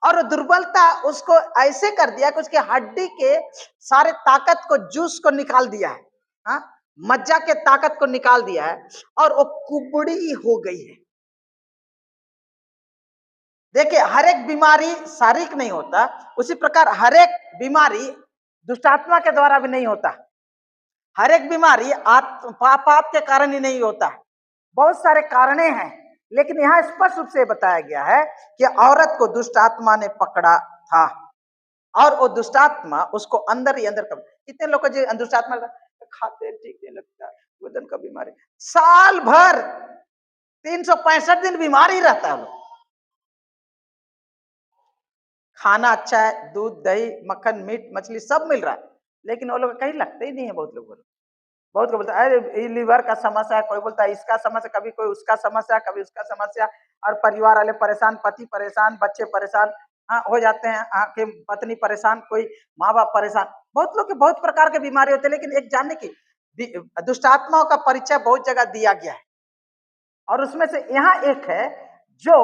और वो दुर्बलता उसको ऐसे कर दिया कि उसके हड्डी के सारे ताकत को, जूस को निकाल दिया है, हाँ, मज्जा के ताकत को निकाल दिया है, और वो कुबड़ी हो गई है। देखिए, हर एक बीमारी शारीरिक नहीं होता, उसी प्रकार हर एक बीमारी दुष्टात्मा के द्वारा भी नहीं होता। हर एक बीमारी पाप के कारण ही नहीं होता, बहुत सारे कारणे हैं। लेकिन यहाँ स्पष्ट रूप से बताया गया है कि औरत को दुष्टात्मा ने पकड़ा था, और वो दुष्टात्मा उसको अंदर ही अंदर कर, कितने लोग जो दुष्टात्मा खाते ठीक नहीं लगता, वजन का बीमारी, साल भर 365 दिन बीमार ही रहता है। खाना अच्छा है, दूध दही मक्खन मीट मछली सब मिल रहा है, लेकिन वो लोग कहीं लगते ही नहीं है। बहुत लोग बहुत को बोलता है अरे लीवर का समस्या है, कोई बोलता है इसका समस्या, कभी कोई उसका समस्या, कभी उसका समस्या, और परिवार वाले परेशान, पति परेशान, बच्चे परेशान, हाँ, हो जाते हैं, कि पत्नी परेशान, कोई माँ बाप परेशान, बहुत लोग के बहुत प्रकार के बीमारी होते हैं। लेकिन एक जानने की, दुष्ट आत्माओं का परिचय बहुत जगह दिया गया है, और उसमें से यहाँ एक है जो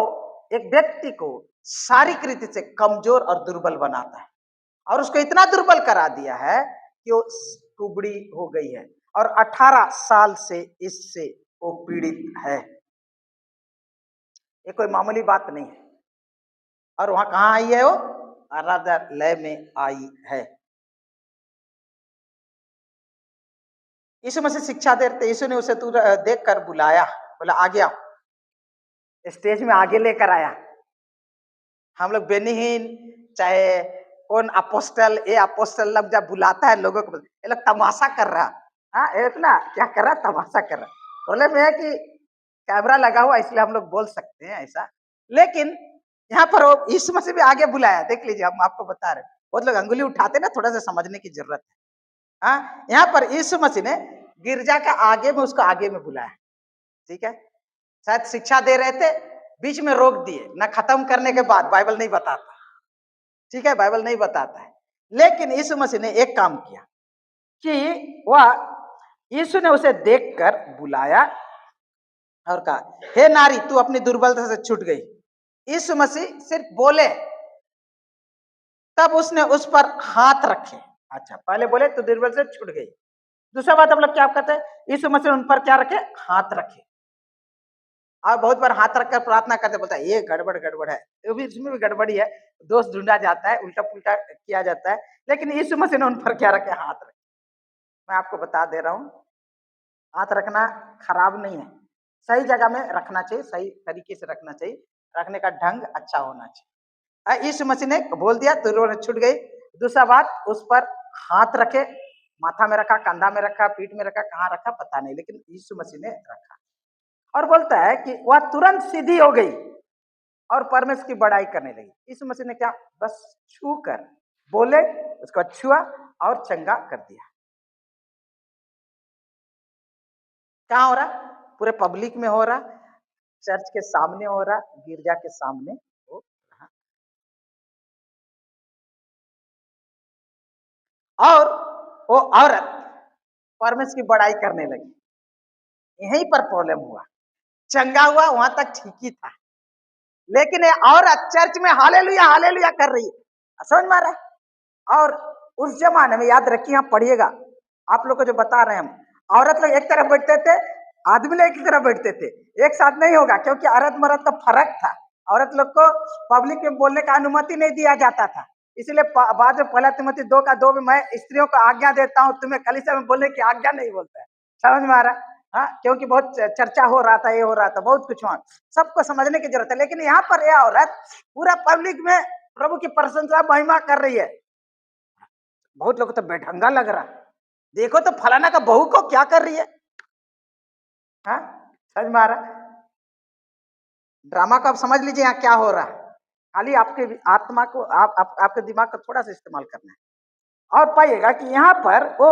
एक व्यक्ति को शारीरिक रीति से कमजोर और दुर्बल बनाता है, और उसको इतना दुर्बल करा दिया है कि वो कुबड़ी हो गई है, और 18 साल से इससे वो पीड़ित है। ये कोई मामूली बात नहीं है। और वहां कहां आई है? वो आराधनालय में आई है। यीशु मसीह शिक्षा देते, यीशु ने उसे देख कर बुलाया, बोला आ गया, स्टेज में आगे लेकर आया। हम लोग बेनीहीन चाहे कौन अपोस्टल, ये अपोस्टल लग जब बुलाता है लोगों को, ये लोग तमाशा कर रहा, हाँ, इतना क्या कर रहा, तमाशा कर रहा। बोले में है कि कैमरा लगा हुआ इसलिए हम लोग बोल सकते हैं ऐसा, लेकिन यहाँ पर वो यीशु मसीह भी आगे बुलाया। देख लीजिए, हम आपको बता रहे, बहुत लोग अंगुली उठाते ना, थोड़ा सा समझने की जरूरत है। हाँ, यहाँ पर यीशु मसीह ने गिरजा का आगे में उसको आगे में बुलाया, ठीक है। शायद शिक्षा दे रहे थे, बीच में रोक दिए ना, खत्म करने के बाद, बाइबल नहीं बताता, ठीक है, बाइबल नहीं बताता है। लेकिन यीशु मसीह ने एक काम किया कि वह, यीशु ने उसे देखकर बुलाया, और कहा, हे नारी तू अपनी दुर्बलता से छूट गई। यीशु मसीह सिर्फ बोले, तब उसने उस पर हाथ रखे। अच्छा, पहले बोले तो दुर्बल से छूट गई। दूसरा बात हम लोग क्या करते हैं, यीशु मसीह उन पर क्या रखे, हाथ रखे। और बहुत बार हाथ रखकर प्रार्थना करते, बोलता है ये गड़बड़ गड़बड़ है, वो भी इसमें भी गड़बड़ी है, दोष ढूंढा जाता है, उल्टा पुल्टा किया जाता है। लेकिन यीशु मसीह ने उन पर क्या रखे, हाथ रखे। मैं आपको बता दे रहा हूं, हाथ रखना खराब नहीं है, सही जगह में रखना चाहिए, सही तरीके से रखना चाहिए, रखने का ढंग अच्छा होना चाहिए। यीशु मसीह ने बोल दिया तो छूट गई। दूसरा बात, उस पर हाथ रखे, माथा में रखा, कंधा में रखा, पीठ में रखा, कहाँ रखा पता नहीं, लेकिन यीशु मसीह ने रखा। और बोलता है कि वह तुरंत सीधी हो गई और परमेश्वर की बड़ाई करने लगी। यीशु मसीह ने क्या, बस छू कर बोले, उसको छुआ और चंगा कर दिया। कहाँ हो रहा, पूरे पब्लिक में हो रहा, चर्च के सामने हो रहा, गिरजा के सामने हो रहा। और वो औरत परमेश्वर की बड़ाई करने लगी। यहीं पर प्रॉब्लम हुआ, चंगा हुआ वहां तक ठीक ही था, लेकिन ये औरत चर्च में हालेलुया हालेलुया कर रही है, समझ में आ रहा है। और उस जमाने में याद रखिए, आप पढ़िएगा, आप लोग को जो बता रहे हैं हम, औरत लोग एक तरफ बैठते थे, आदमी लोग एक तरफ बैठते थे, एक साथ नहीं होगा, क्योंकि औरत मर्द का फर्क था। औरत लोग को पब्लिक में बोलने का अनुमति नहीं दिया जाता था, इसलिए बाद में पहला तिमोथी 2:2 में मैं स्त्रियों को आज्ञा देता हूँ, तुम्हें कलीसिया में बोलने की आज्ञा नहीं बोलता है। समझ में आ रहा है? हाँ, क्योंकि बहुत चर्चा हो रहा था, ये हो रहा था, बहुत कुछ हुआ, सबको समझने की जरूरत है। लेकिन यहाँ पर यह औरत पूरा पब्लिक में प्रभु की प्रशंसा महिमा कर रही है। बहुत लोग तो बेढंगा लग रहा, देखो तो फलाना का बहू को क्या कर रही है। हाँ, समझ में आ रहा, ड्रामा को आप समझ लीजिए यहाँ क्या हो रहा है। खाली आपके आत्मा को, आपके दिमाग का थोड़ा सा इस्तेमाल करना है। और पाइएगा कि यहाँ पर वो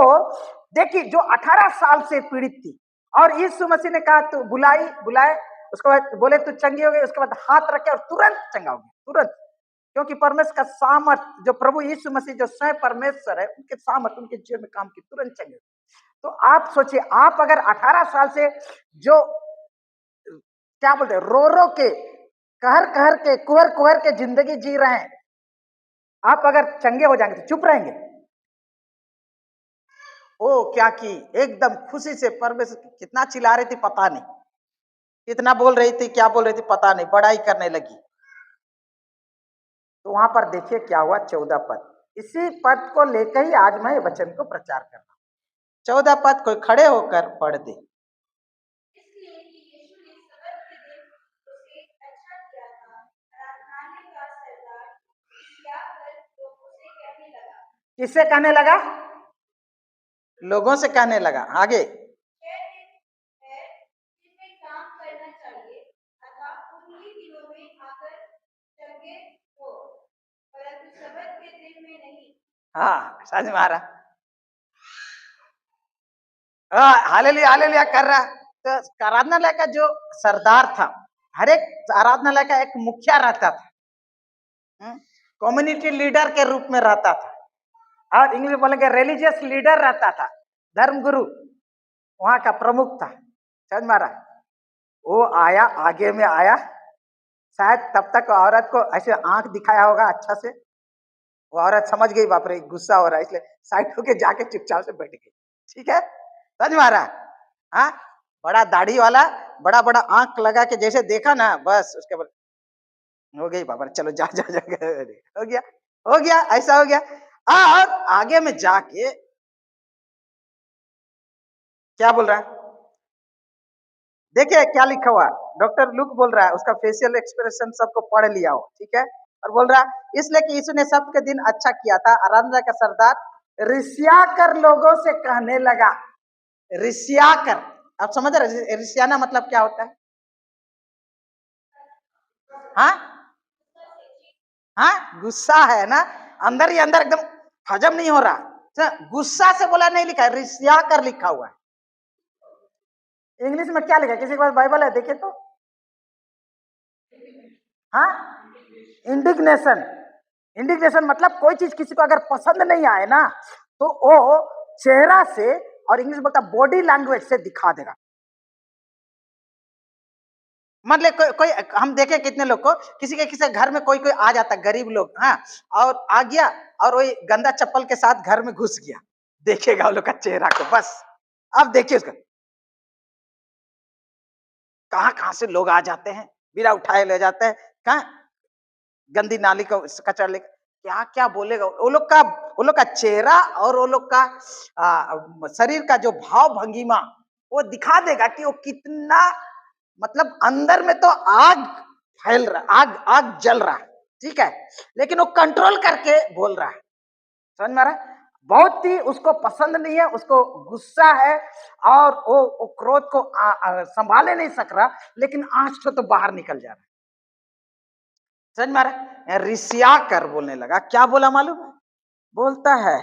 देखिए, जो 18 साल से पीड़ित थी, और यीशु मसीह ने कहा तू बुलाए, उसके बाद बोले तू चंगी हो गई, उसके बाद हाथ रखे और तुरंत चंगा हो गया, तुरंत। क्योंकि परमेश्वर का सामर्थ, जो प्रभु यीशु मसीह जो स्वयं परमेश्वर है, उनके सामर्थ उनके जीवन में काम की, तुरंत चंगे। तो आप सोचिए, आप अगर 18 साल से जो क्या बोलते हैं, रो रो के, कहर के, कुहर के जिंदगी जी रहे हैं, आप अगर चंगे हो जाएंगे तो चुप रहेंगे? ओ क्या की, एकदम खुशी से परमेश्वर कितना चिल्ला रही थी पता नहीं, कितना बोल रही थी, क्या बोल रही थी पता नहीं, बड़ाई करने लगी। तो वहां पर देखिए क्या हुआ, 14 पद, इसी पद को लेकर ही आज मैं वचन को प्रचार कर रहा हूं। 14 पद कोई खड़े होकर पढ़ दे। किससे कहने लगा? लोगों से कहने लगा। आगे, हाँ समझ में आ रहा, हालेलुया हालेलुया कर रहा। तो आराधनालय का जो सरदार था, हर एक आराधनालय का एक मुखिया रहता था, कम्युनिटी लीडर के रूप में रहता था, और इंग्लिश में बोलेंगे रिलीजियस लीडर रहता था, धर्म गुरु वहां का प्रमुख था। समझ में आ रहा, वो आया, आगे में आया, शायद तब तक औरत को ऐसे आंख दिखाया होगा अच्छा से, वो औरत समझ गई बाप रे गुस्सा हो रहा है, इसलिए साइड होके जाके चुपचाप से बैठ गई। ठीक है, समझ में आ रहा, हाँ, बड़ा दाढ़ी वाला, बड़ा बड़ा आंख लगा के जैसे देखा ना, बस उसके बाद हो गई बाबा, चलो जा जा जा, हो गया, हो गया, ऐसा हो गया। और आगे में जाके क्या बोल रहा है, देखिए क्या लिखा हुआ, डॉक्टर लुक बोल रहा है, उसका फेशियल एक्सप्रेशन सबको पढ़ लिया हो, ठीक है। और बोल रहा है इसलिए कि यीशु ने सबके दिन अच्छा किया था। आराधना का सरदार रिसिया कर लोगों से कहने लगा, रिसिया कर, आप समझ रहे रिसियाना मतलब क्या होता है? हाँ हाँ, गुस्सा है ना, अंदर ही अंदर एकदम हजम नहीं हो रहा, गुस्सा से बोला नहीं लिखा है, रिसिया कर लिखा हुआ है। इंग्लिश में क्या लिखा है, किसी के पास बाइबल है देखे तो? हाँ, इंडिग्नेशन। इंडिग्नेशन मतलब कोई चीज किसी को अगर पसंद नहीं आए ना, तो वो चेहरा से, और इंग्लिश बोलता बॉडी लैंग्वेज से दिखा देगा। मतलब कोई हम देखे कितने लोग को किसी घर में कोई आ जाता गरीब लोग, हाँ, और आ गया और वही गंदा चप्पल के साथ घर में घुस गया, देखेगा वो लोग का चेहरा को बस। अब देखिए उसका कहाँ से लोग आ जाते हैं, बिना उठाए ले जाते हैं, कहाँ गंदी नाली को कचरा ले, क्या क्या बोलेगा वो लोग का चेहरा और वो लोग का शरीर का जो भाव भंगिमा वो दिखा देगा कि वो कितना, मतलब अंदर में तो आग फैल रहा, आग आग जल रहा है, ठीक है, लेकिन वो कंट्रोल करके बोल रहा है। समझ में आ रहा है? बहुत ही उसको पसंद नहीं है, उसको गुस्सा है और वो क्रोध को संभाले नहीं सक रहा, लेकिन आंच तो बाहर निकल जा रहा है। समझ में आ रहा है? रिसिया कर बोलने लगा। क्या बोला मालूम है? बोलता है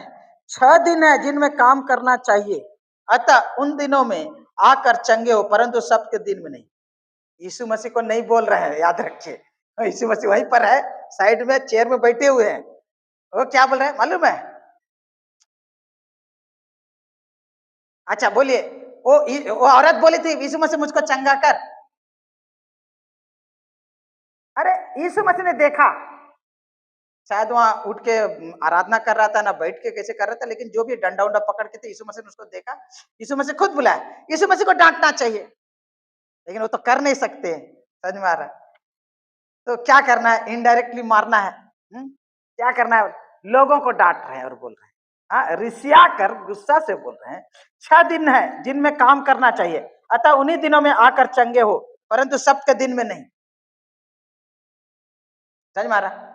6 दिन है जिनमें काम करना चाहिए, अतः उन दिनों में आकर चंगे हो, परंतु सबके दिन में नहीं। यीशु मसीह को नहीं बोल रहे हैं, याद रखिए। यीशु मसीह वहीं पर है, साइड में चेयर में बैठे हुए हैं। वो क्या बोल रहे हैं मालूम है? अच्छा बोलिए। वो औरत बोली थी यीशु मसीह मुझको चंगा कर। अरे यीशु मसीह ने देखा, शायद वहां उठ के आराधना कर रहा था ना, बैठ के कैसे कर रहा था, लेकिन जो भी डंडा उंडा पकड़ के थे, यीशु मसीह ने उसको देखा। यीशु मसीह खुद बुलाया। यीशु मसीह को डांटना चाहिए, लेकिन वो तो कर नहीं सकते। समझ में आ रहा है? तो क्या करना है? इनडायरेक्टली मारना है। क्या करना है? लोगों को डांट रहे हैं और बोल रहे हैं, हाँ, रिसिया कर गुस्सा से बोल रहे हैं 6 दिन है जिनमें काम करना चाहिए, अतः उन्हीं दिनों में आकर चंगे हो, परंतु सबके दिन में नहीं। समझ में आ रहा?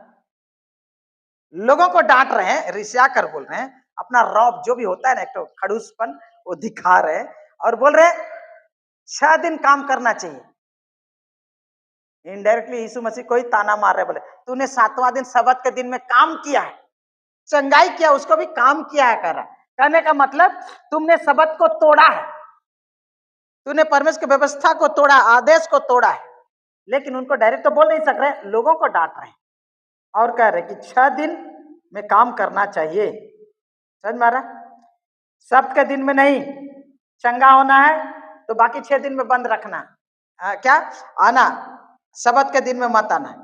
लोगों को डांट रहे हैं, रिसिया कर बोल रहे हैं, अपना रौब जो भी होता है ना, एक तो खड़ूसपन वो दिखा रहे हैं और बोल रहे हैं 6 दिन काम करना चाहिए। इनडायरेक्टली यीशु मसीह को ही ताना मार रहे, बोले तूने 7वां दिन सबत के दिन में काम किया है, चंगाई किया, उसको भी काम किया है। कर रहा कहने का मतलब तुमने सबत को तोड़ा है, तूने परमेश्वर की व्यवस्था को तोड़ा, आदेश को तोड़ा है। लेकिन उनको डायरेक्ट तो बोल नहीं सक रहे, लोगों को डांट रहे हैं और कह रहे कि 6 दिन में काम करना चाहिए। समझ में आ रहा? सबके दिन में नहीं। चंगा होना है तो बाकी 6 दिन में बंद रखना। क्या आना, सबत के दिन में मत आना।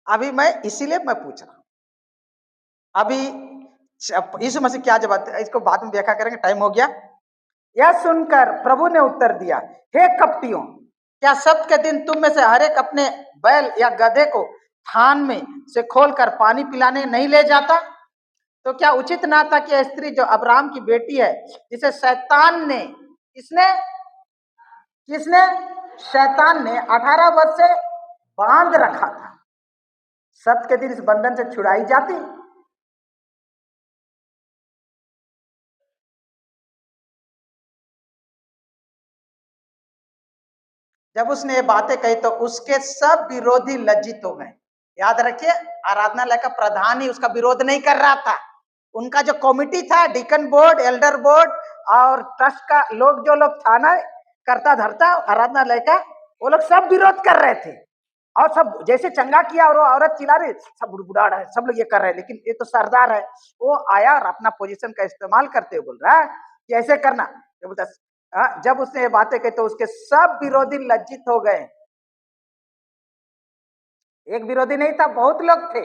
अभी मैं इसीलिए मैं पूछ रहा हूं, अभी यीशु मसीह क्या जवाब, इसको बाद में व्याख्या करेंगे, टाइम हो गया। यह सुनकर प्रभु ने उत्तर दिया, हे कपटियों, क्या सब्त के दिन तुम में से हर एक अपने बैल या गधे को थान में से खोलकर पानी पिलाने नहीं ले जाता? तो क्या उचित ना था कि स्त्री जो अब्राहम की बेटी है, जिसे शैतान ने किसने किसने शैतान ने 18 वर्ष से बांध रखा था, सब्त के दिन इस बंधन से छुड़ाई जाती? जब उसने ये बातें कही तो उसके सब विरोधी लज्जित हो गए। याद रखिए, आराधनालय का प्रधान ही उसका विरोध नहीं कर रहा था, उनका जो कमिटी था, डिकन बोर्ड, एल्डर बोर्ड और ट्रस्ट का लोग, जो लोग था ना, करता धरता आराधनालय का, वो लोग सब विरोध कर रहे थे। और सब जैसे चंगा किया और वो औरत चिल्ला रही, सब बुड़बुड़ा रहा है, सब लोग ये कर रहे हैं, लेकिन ये तो सरदार है, वो आया और अपना पोजीशन का इस्तेमाल करते हुए बोल रहा है कि ऐसे करना। तो बोलता जब उसने ये बातें कही तो उसके सब विरोधी लज्जित हो गए। एक विरोधी नहीं था, बहुत लोग थे।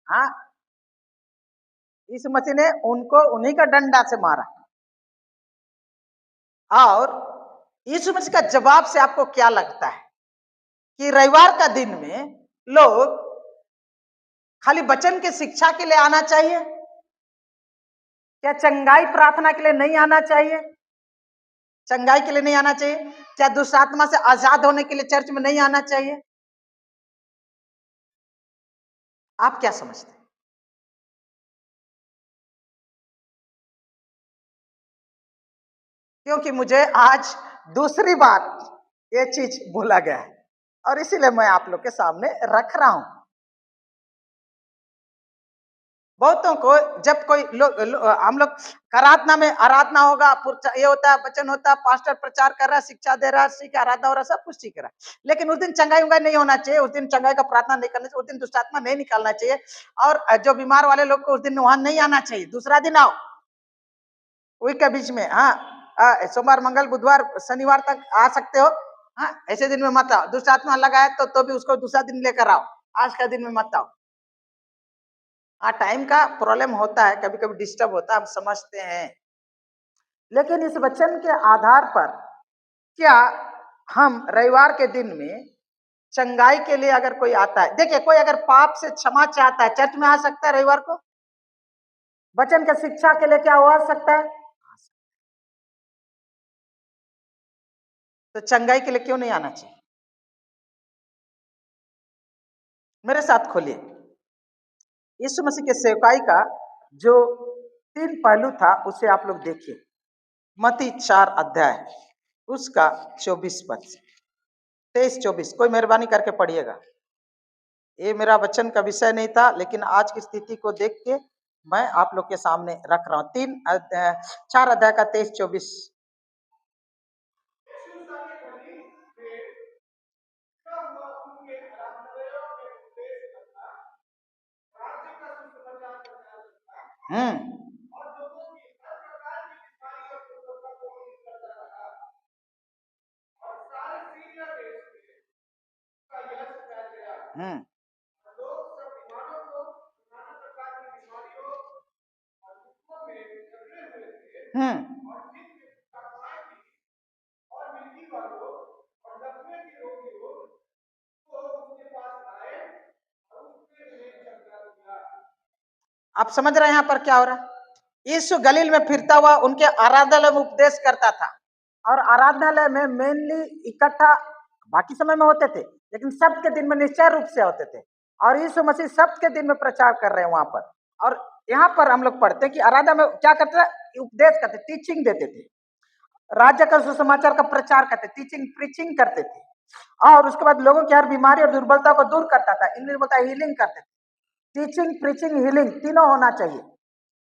हाँ, इस मसीह ने उनको उन्हीं का डंडा से मारा। और यीशु मसीह का जवाब से आपको क्या लगता है कि रविवार का दिन में लोग खाली वचन की शिक्षा के लिए आना चाहिए? क्या चंगाई प्रार्थना के लिए नहीं आना चाहिए? चंगाई के लिए नहीं आना चाहिए? क्या दुष्ट आत्मा से आजाद होने के लिए चर्च में नहीं आना चाहिए? आप क्या समझते हैं? क्योंकि मुझे आज दूसरी बात ये चीज बोला गया है और इसीलिए मैं आप लोग के सामने रख रहा हूं। बहुतों को जब कोई हम लोग आराधना में आराधना होगा, ये होता है, वचन होता है, पास्टर प्रचार कर रहा है, शिक्षा दे रहा है, ठीक है, आराधना हो रहा है, सब कुछ ठीक है, लेकिन उस दिन चंगाई उंगाई नहीं होना चाहिए, उस दिन चंगाई का प्रार्थना नहीं करना चाहिए, उस दिन दुष्टात्मा नहीं निकालना चाहिए, और जो बीमार वाले लोग को उस दिन वहां नहीं आना चाहिए, दूसरा दिन आओ वीक के बीच में। हाँ, सोमवार मंगल बुधवार शनिवार तक आ सकते हो। हाँ, ऐसे दिन में मत आओ, दुष्ट आत्मा लगा है तो भी उसको दूसरा दिन लेकर आओ, आज का दिन में मत आओ। हाँ, टाइम का प्रॉब्लम होता है, कभी कभी डिस्टर्ब होता है, हम समझते हैं, लेकिन इस वचन के आधार पर क्या हम रविवार के दिन में चंगाई के लिए अगर कोई आता है, देखिए कोई अगर पाप से क्षमा चाहता है चर्च में आ सकता है रविवार को, वचन के शिक्षा के लिए क्या हुआ सकता है, तो चंगाई के लिए क्यों नहीं आना चाहिए? मेरे साथ खोलिए यीशु मसीह के सेवकाई का जो 3 पहलू था उसे आप लोग देखिए, मत्ती 4 अध्याय उसका 24 पद, 23-24, कोई मेहरबानी करके पढ़िएगा। ये मेरा वचन का विषय नहीं था, लेकिन आज की स्थिति को देख के मैं आप लोग के सामने रख रहा हूँ। 4 अध्याय का 23-24। हम्म हम्म हम्म आप समझ रहे हैं यहाँ पर क्या हो रहा है? यीशु गलील में फिरता हुआ उनके आराधनालय में उपदेश करता था, और आराधनालय में मेनली इकट्ठा बाकी समय में होते थे, लेकिन सब्त के दिन में निश्चय रूप से होते थे, और यीशु मसीह सब्त के दिन में प्रचार कर रहे हैं वहां पर। और यहाँ पर हम लोग पढ़ते हैं कि आराधना में क्या करते थे, उपदेश करते, टीचिंग देते थे, राज्य का सुसमाचार का प्रचार करते, टीचिंग प्रीचिंग करते थे, और उसके बाद लोगों की हर बीमारी और दुर्बलता को दूर करता था, इंग्लिश बोलता है हीलिंग करते थे। टीचिंग प्रीचिंग हीलिंग तीनों होना चाहिए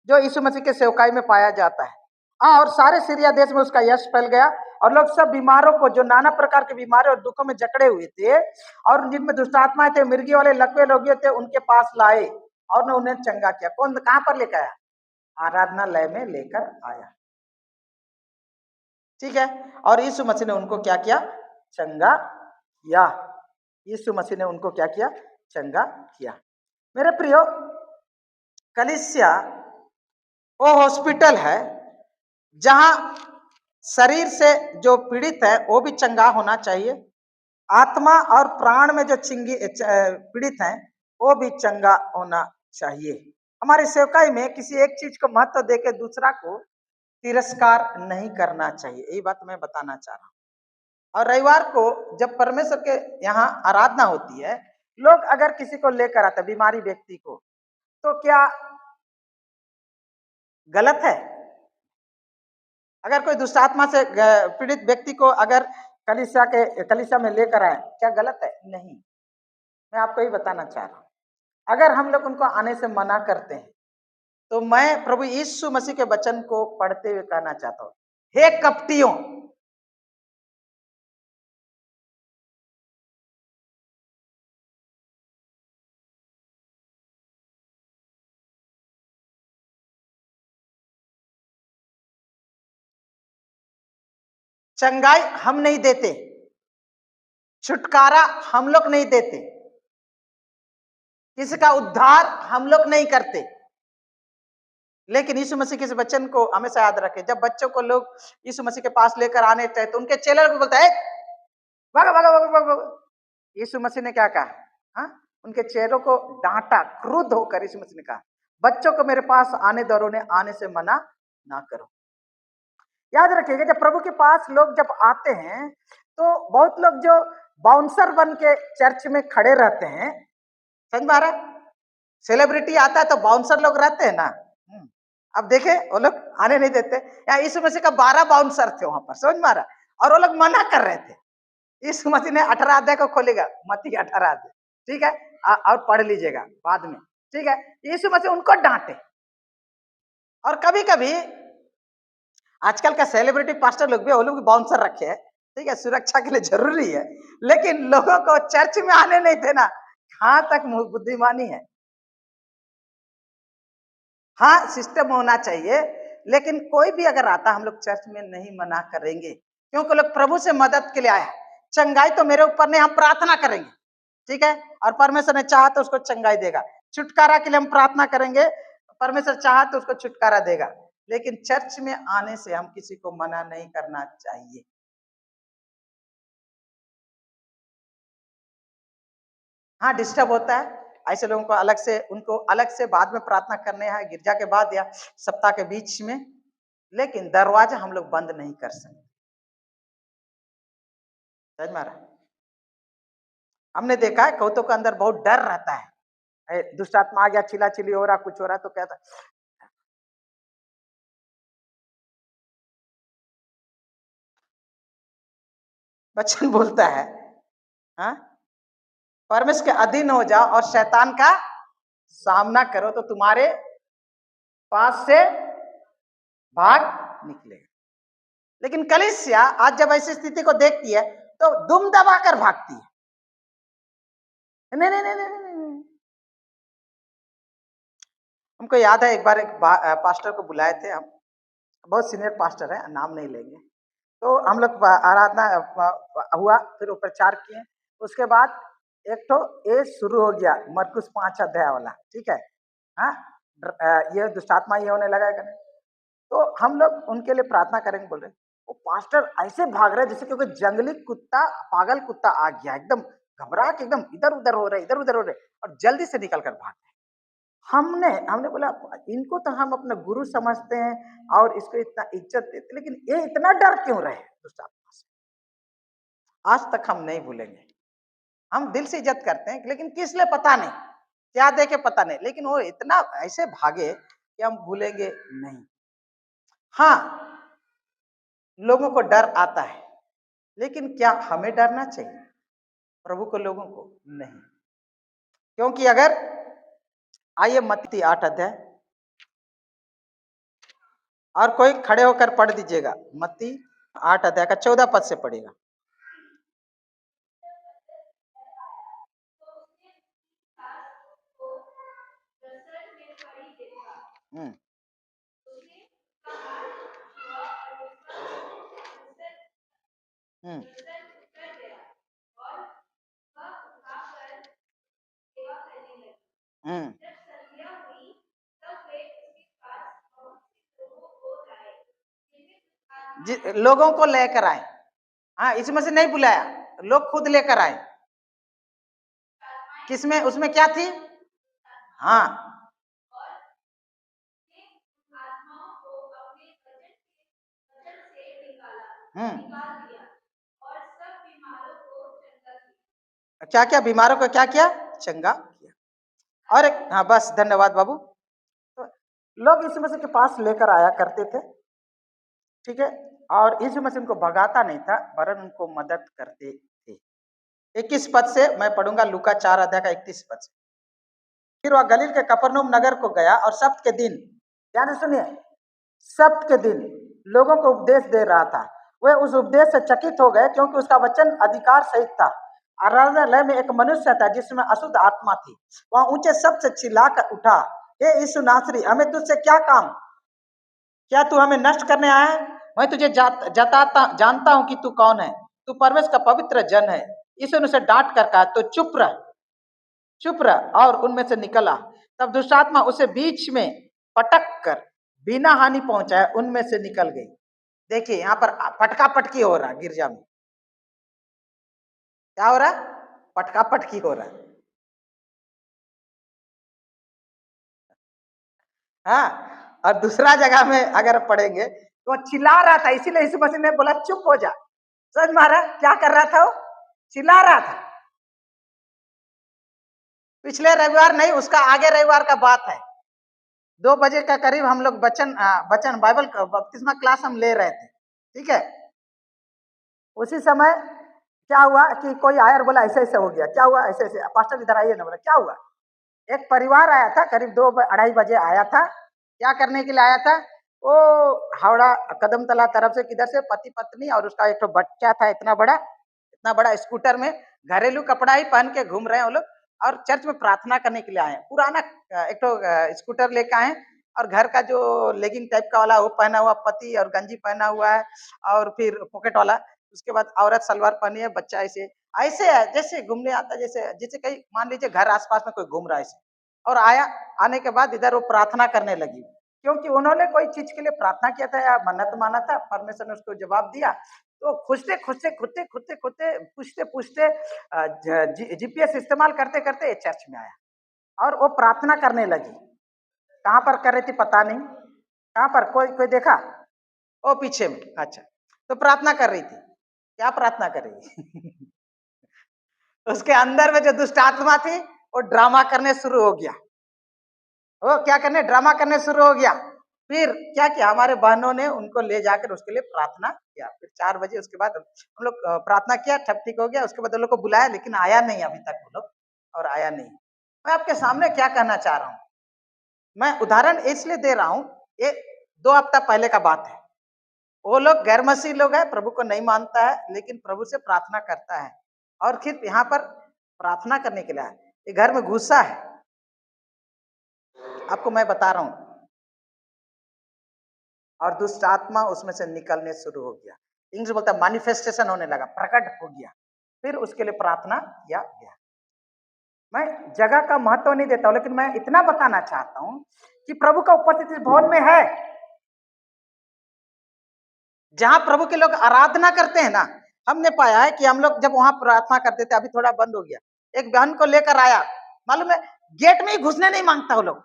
जो यीशु मसीह के सेवकाई में पाया जाता है। और सारे सीरिया देश में उसका यश फैल गया, और लोग सब बीमारों को, जो नाना प्रकार के बीमारी और दुखों में जकड़े हुए थे और जिनमें दुष्टात्माएं थे, मिर्गी वाले, लकवे लोग थे, उनके पास लाए और ने उन्हें चंगा किया। कौन कहां पर लेकर आया? आराधनालय में लेकर आया, ठीक है। और यीशु मसीह ने उनको क्या किया? चंगा किया। यीशु मसीह ने उनको क्या किया? चंगा किया। मेरे प्रियो, कलीसिया वो हॉस्पिटल है जहां शरीर से जो पीड़ित है वो भी चंगा होना चाहिए, आत्मा और प्राण में जो पीड़ित हैं वो भी चंगा होना चाहिए। हमारी सेवकाई में किसी एक चीज को महत्व देकर दूसरा को तिरस्कार नहीं करना चाहिए, यही बात मैं बताना चाह रहा हूँ। और रविवार को जब परमेश्वर के यहाँ आराधना होती है, लोग अगर किसी को लेकर आते, बीमारी व्यक्ति को, तो क्या गलत है? अगर कोई दुष्टात्मा से पीड़ित व्यक्ति को अगर कलीसिया में लेकर आए, क्या गलत है? नहीं, मैं आपको ये बताना चाह रहा हूँ। अगर हम लोग उनको आने से मना करते हैं, तो मैं प्रभु यीशु मसीह के वचन को पढ़ते हुए कहना चाहता हूँ, हे कपटियों, चंगाई हम नहीं देते, छुटकारा हम लोग नहीं देते, किसी का उद्धार हम लोग नहीं करते, लेकिन यीशु मसीह के इस वचन को हमेशा याद रखें। जब बच्चों को लोग यीशु मसीह के पास लेकर आने चाहे तो उनके चेले को बोलता है भागो भागो भागो भागो। यीशु मसीह ने क्या कहा? हाँ, उनके चेहरों को डांटा, क्रुद्ध होकर यीशु मसीह ने कहा, बच्चों को मेरे पास आने दो, उन्हें आने से मना ना करो। याद रखिएगा, जब प्रभु के पास लोग जब आते हैं तो बहुत लोग जो बाउंसर बन के चर्च में खड़े रहते हैं, समझ में आ रहा है? सेलिब्रिटी आता है तो बाउंसर लोग रहते हैं ना। अब देखे वो लोग आने नहीं देते। या यीशु मसीह का 12 बाउंसर थे वहां पर, समझ में आ रहा? और वो लोग मना कर रहे थे। यीशु मसीह ने 18 अध्याय को खोलेगा, मत्ती 18 अध्याय, ठीक है, और पढ़ लीजिएगा बाद में, ठीक है, यीशु मसीह उनको डांटे। और कभी कभी आजकल का सेलिब्रिटी पास्टर लोग भी, वो लोग भी बाउंसर रखे हैं, ठीक है, सुरक्षा के लिए जरूरी है, लेकिन लोगों को चर्च में आने नहीं देना, कहां तक बुद्धिमानी है। हाँ, सिस्टम होना चाहिए, लेकिन कोई भी अगर आता, हम लोग चर्च में नहीं मना करेंगे, क्योंकि लोग प्रभु से मदद के लिए आए। चंगाई तो मेरे ऊपर नहीं, हम प्रार्थना करेंगे, ठीक है, और परमेश्वर ने चाहा तो उसको चंगाई देगा। छुटकारा के लिए हम प्रार्थना करेंगे, परमेश्वर चाहा तो उसको छुटकारा देगा, लेकिन चर्च में आने से हम किसी को मना नहीं करना चाहिए। हाँ, डिस्टर्ब होता है, ऐसे लोगों को अलग से, उनको अलग से बाद में प्रार्थना करने हैं, गिरजा के बाद या सप्ताह के बीच में, लेकिन दरवाजा हम लोग बंद नहीं कर सकते। समझ में आ रहा है? हमने देखा है कौतों के अंदर बहुत डर रहता है, दुष्ट आत्मा आ गया, चिल्ला चिल्ली हो रहा, कुछ हो रहा, तो कहता वचन बोलता है, हाँ, परमेश्वर के अधीन हो जाओ और शैतान का सामना करो तो तुम्हारे पास से भाग निकलेगा। लेकिन कलीसिया आज जब ऐसी स्थिति को देखती है तो दुम दबाकर भागती है। नहीं नहीं नहीं नहीं नहीं, नहीं। हमको याद है एक बार एक पास्टर को बुलाए थे हम, बहुत सीनियर पास्टर है, नाम नहीं लेंगे। तो हम लोग आराधना हुआ, फिर वो प्रचार किए, उसके बाद एक तो ये शुरू हो गया मरकुस 5 अध्याय वाला, ठीक है, हाँ, ये दुष्टात्मा ये होने लगा है। तो हम लोग उनके लिए प्रार्थना करेंगे बोल रहे, वो पास्टर ऐसे भाग रहे जैसे क्योंकि जंगली कुत्ता, पागल कुत्ता आ गया, एकदम घबरा के एकदम इधर उधर हो रहे, इधर उधर हो रहे, और जल्दी से निकल कर भाग गए। हमने हमने बोला इनको तो हम अपना गुरु समझते हैं और इसको इतना इज्जत देते, लेकिन ये इतना डर क्यों रहे दुष्ट आत्मा से? आज तक हम नहीं भूलेंगे। हम दिल से इज्जत करते हैं, लेकिन किस लिए पता नहीं, क्या देखे पता नहीं, लेकिन वो इतना ऐसे भागे कि हम भूलेंगे नहीं। हाँ, लोगों को डर आता है, लेकिन क्या हमें डरना चाहिए? प्रभु को, लोगों को नहीं। क्योंकि अगर, आइए मत्ती 8 अध्याय, और कोई खड़े होकर पढ़ दीजिएगा, मत्ती 8 अध्याय का 14 पद से पढ़ेगा। हम्म, हम्म, हम्म, लोगों को लेकर आए। हाँ, इसमें से नहीं बुलाया, लोग खुद लेकर आए। किसमें, उसमें क्या थी? हाँ, क्या क्या बीमारों को क्या किया? चंगा किया। और एक, हाँ बस, धन्यवाद बाबू। तो लोग यीशु मसीह के पास लेकर आया करते थे, ठीक है, और यीशु मसीह उनको भगाता नहीं था, वरन उनको मदद करते थे। 21 पद से मैं पढ़ूंगा, लूका 4 अध्याय का 31 पद से। फिर वह गलील के कफरनहूम नगर को गया और सब्त के दिन, ध्यान से सुनिए, सब्त के दिन लोगों को उपदेश दे रहा था। वे उस उपदेश से चकित हो गए, क्योंकि उसका वचन अधिकार सहित था। आराधनालय में एक मनुष्य था जिसमें अशुद्ध आत्मा थी। वह ऊंचे शब्द से चिल्लाकर उठा, हे यीशु नासरी, हमें तुझसे क्या काम? क्या तू हमें नष्ट करने आया है? मैं तुझे जानता हूं कि तू कौन है, तू परमेश्वर का पवित्र जन है। यीशु ने उसे डांट कर कहा, तो चुप रह, चुप रह, और उनमें से निकला। तब दुष्टात्मा उसे बीच में पटक कर बिना हानि पहुंचाए उनमें से निकल गई। देखिए यहाँ पर पटका पटकी हो रहा, गिरजा में क्या हो रहा? पटका पटकी हो रहा। हाँ, और दूसरा जगह में अगर पढ़ेंगे तो वो चिल्ला रहा था, इसीलिए यीशु मसीह ने बोला चुप हो जा। समझ मारा क्या कर रहा था? वो चिल्ला रहा था। पिछले रविवार नहीं, उसका आगे रविवार का बात है। 2 बजे का करीब हम लोग बचन बाइबल का बपतिस्मा क्लास हम ले रहे थे, ठीक है। उसी समय क्या हुआ कि कोई आया और बोला ऐसे ऐसे हो गया। क्या हुआ? ऐसे ऐसे। पास्टर इधर आइए ना, बोला क्या हुआ? एक परिवार आया था, करीब 2 अढ़ाई बजे आया था। क्या करने के लिए आया था? वो हावड़ा कदमतला तरफ से, किधर से, पति पत्नी और उसका एक तो बच्चा था, इतना बड़ा स्कूटर में घरेलू कपड़ा ही पहन के घूम रहे हैं वो लोग, और चर्च में प्रार्थना करने के लिए आए हैं। पुराना एक तो स्कूटर लेके आए हैं, और घर का जो लेगिंग टाइप का वाला वो पहना हुआ पति, और गंजी पहना हुआ है, और फिर पॉकेट वाला। उसके बाद औरत सलवार पहनी है, बच्चा ऐसे ऐसे है जैसे घूमने आता है, जैसे जैसे कहीं मान लीजिए घर आसपास में कोई घूम रहा है ऐसे। और आया, आने के बाद इधर वो प्रार्थना करने लगी, क्योंकि उन्होंने कोई चीज के लिए प्रार्थना किया था या मन्नत माना था, परमेश्वर ने उसको जवाब दिया। तो खुदते खुदते खुदते खुदते खुदते पूछते पूछते जीपीएस इस्तेमाल करते करते ये चर्च में आया, और वो प्रार्थना करने लगी। कहाँ पर कर रही थी पता नहीं, कहाँ पर, कोई कोई देखा? ओ पीछे में, अच्छा। तो प्रार्थना कर रही थी। क्या प्रार्थना कर रही थी? उसके अंदर में जो दुष्ट आत्मा थी वो ड्रामा करने शुरू हो गया। वो क्या करने, ड्रामा करने शुरू हो गया। फिर क्या किया, हमारे बहनों ने उनको ले जाकर उसके लिए प्रार्थना किया। फिर 4 बजे उसके बाद हम लोग प्रार्थना किया, ठप ठीक हो गया। उसके बाद उन लोग को बुलाया, लेकिन आया नहीं अभी तक वो लोग, और आया नहीं। मैं आपके सामने क्या कहना चाह रहा हूँ, मैं उदाहरण इसलिए दे रहा हूँ, ये 2 हफ्ता पहले का बात है। वो लोग गैर मसीह लोग है, प्रभु को नहीं मानता है, लेकिन प्रभु से प्रार्थना करता है, और फिर यहाँ पर प्रार्थना करने के लिए आया। ये घर में घुसा है, आपको मैं बता रहा हूँ, और दुष्ट आत्मा उसमें से निकलने शुरू हो गया। इंग्लिश बोलता है मैनिफेस्टेशन होने लगा, प्रकट हो गया। फिर उसके लिए प्रार्थना किया गया। मैं जगह का महत्व नहीं देता हूं, लेकिन मैं इतना बताना चाहता हूं कि प्रभु का उपस्थिति भवन में है। जहां प्रभु के लोग आराधना करते हैं ना, हमने पाया है कि हम लोग जब वहां प्रार्थना करते थे, अभी थोड़ा बंद हो गया। एक बहन को लेकर आया, मालूम है, गेट में ही घुसने नहीं मांगता वो लोग।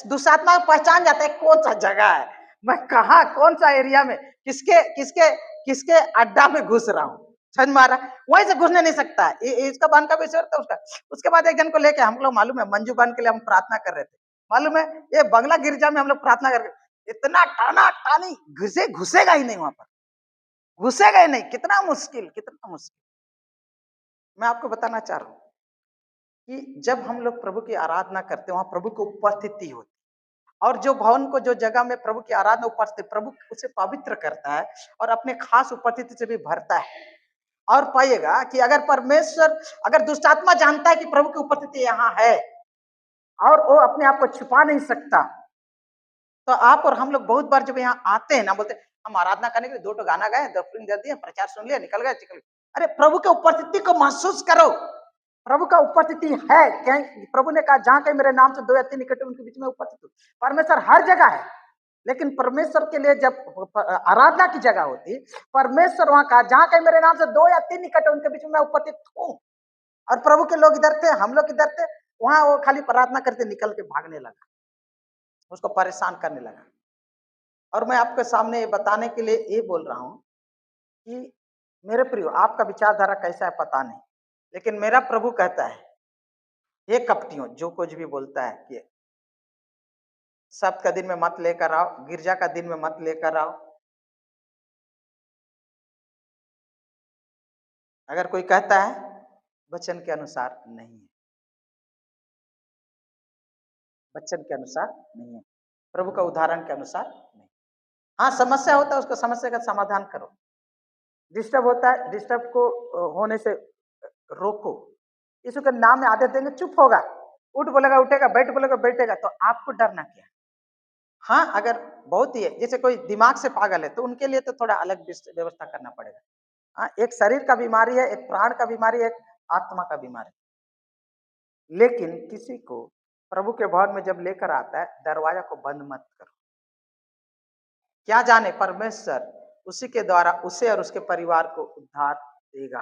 दुष्टात्मा पहचान जाता है कौन सा जगह है, मैं कहा कौन सा एरिया में, किसके किसके किसके अड्डा में घुस रहा हूँ। समझ मारा, वहीं से घुसने नहीं सकता है। इसका बहन का विषय था उसका। उसके बाद एक जन को लेके हम लोग, मालूम है, मंजू बहन के लिए हम प्रार्थना कर रहे थे। मालूम है, ये बंगला गिरजा में हम लोग प्रार्थना कर रहे, इतना टाना टानी, घुसेगा ही नहीं वहां पर, घुसेगा ही नहीं। कितना मुश्किल, कितना मुश्किल। मैं आपको बताना चाह रहा हूँ कि जब हम लोग प्रभु की आराधना करते हैं, वहां प्रभु की उपस्थिति होती है, और जो भवन को, जो जगह में प्रभु की आराधना उपस्थिति, प्रभु उसे पवित्र करता है और अपने खास उपस्थिति से भी भरता है। और पाइएगा कि अगर परमेश्वर, अगर दुष्टात्मा जानता है कि प्रभु की उपस्थिति यहाँ है और वो अपने आप को छुपा नहीं सकता, तो आप और हम लोग बहुत बार जब यहाँ आते हैं ना, बोलते हम आराधना करने के लिए 2 गाना गाए, दफरिंग दे दिए, प्रचार सुन लिया, निकल गए, निकल गए। अरे प्रभु के उपस्थिति को महसूस करो। प्रभु का उपस्थिति है क्या? प्रभु ने कहा जहां कहीं मेरे नाम से 2 या 3 इकट्ठे उनके बीच में उपस्थित हो। परमेश्वर हर जगह है, लेकिन परमेश्वर के लिए जब आराधना की जगह होती, परमेश्वर वहां कहा जहां कहीं मेरे नाम से 2 या 3 इकट्ठे उनके बीच में मैं उपस्थित हूँ। और प्रभु के लोग इधर थे, हम लोग इधर थे, वहां वो खाली प्रार्थना करते निकल के भागने लगा, उसको परेशान करने लगा। और मैं आपके सामने ये बताने के लिए ये बोल रहा हूँ कि मेरे प्रियो, आपका विचारधारा कैसा है पता नहीं, लेकिन मेरा प्रभु कहता है, ये कपटियों, जो कुछ भी बोलता है कि सप्त का दिन में मत लेकर आओ, गिरजा का दिन में मत लेकर आओ। अगर कोई कहता है वचन के अनुसार नहीं है, वचन के अनुसार नहीं है, प्रभु का उदाहरण के अनुसार नहीं। हाँ, समस्या होता है, उसको समस्या का समाधान करो। डिस्टर्ब होता है, डिस्टर्ब को होने से रोको। यीशु के नाम में आदेश देंगे, चुप होगा, उठ बोलेगा उठेगा, बैठ बोलेगा बैठेगा, तो आपको डरना क्या है? हाँ, अगर बहुत ही है, जैसे कोई दिमाग से पागल है, तो उनके लिए तो थोड़ा अलग व्यवस्था करना पड़ेगा। हाँ, एक शरीर का बीमारी है, एक प्राण का बीमारी है, एक आत्मा का बीमारी। लेकिन किसी को प्रभु के भवन में जब लेकर आता है, दरवाजा को बंद मत करो। क्या जाने परमेश्वर उसी के द्वारा उसे और उसके परिवार को उद्धार देगा।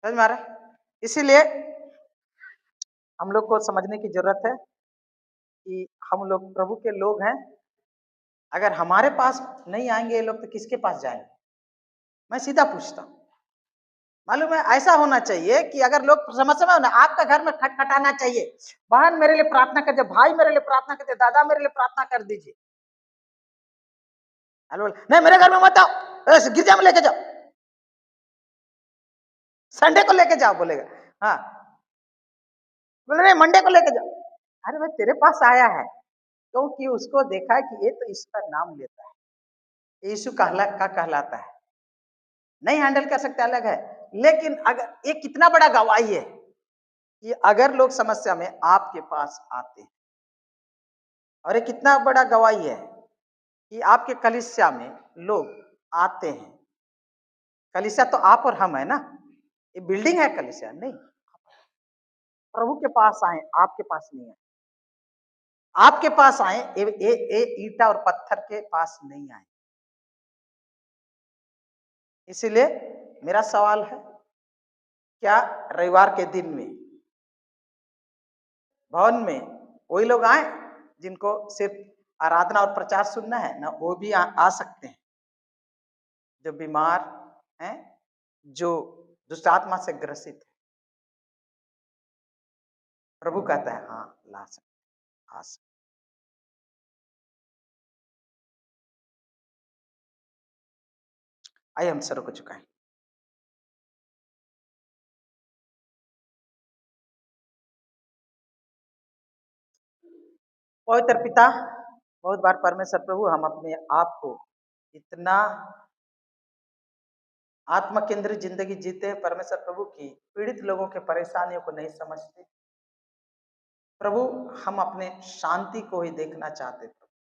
समझ में आ रहा है? इसीलिए हम लोग को समझने की जरूरत है कि हम लोग प्रभु के लोग हैं। अगर हमारे पास नहीं आएंगे ये लोग, तो किसके पास जाएंगे? मैं सीधा पूछता हूँ। मालूम है, ऐसा होना चाहिए कि अगर लोग समझ में ना, आपका घर में खटखटाना चाहिए, बहन मेरे लिए प्रार्थना कर दे, भाई मेरे लिए प्रार्थना कर दे, दादा मेरे लिए प्रार्थना कर दीजिए। नहीं, मेरे घर में मत आओ, गिरजा में लेके जाओ। संडे को लेके जाओ बोलेगा। हाँ, बोले नहीं मंडे को लेके जाओ। अरे भाई तेरे पास आया है क्योंकि उसको देखा है कि ये तो इसका नाम लेता है, यीशु कहलाता है। नहीं हैंडल कर सकते अलग है, लेकिन अगर ये कितना बड़ा गवाही है कि अगर लोग समस्या में आपके पास आते हैं, और ये कितना बड़ा गवाही है कि आपके कलीसिया में लोग आते हैं। कलीसिया तो आप और हम है ना, ये बिल्डिंग है कलीसिया नहीं। प्रभु के पास आए, आपके पास नहीं आए। आपके पास आए, ये ईटा और पत्थर के पास नहीं आए। इसीलिए मेरा सवाल है, क्या रविवार के दिन में भवन में वही लोग आए जिनको सिर्फ आराधना और प्रचार सुनना है ना, वो भी आ सकते हैं जो बीमार हैं, जो दुष्ट आत्मा से ग्रसित है। प्रभु कहता है हाँ ला सकते, आ सकते। आइए हम सरों को झुकाएं। पवित्र पिता, बहुत बार परमेश्वर प्रभु हम अपने आप को इतना आत्म केंद्रित जिंदगी जीते हैं परमेश्वर प्रभु की पीड़ित लोगों के परेशानियों को नहीं समझते। प्रभु हम अपने शांति को ही देखना चाहते प्रभु,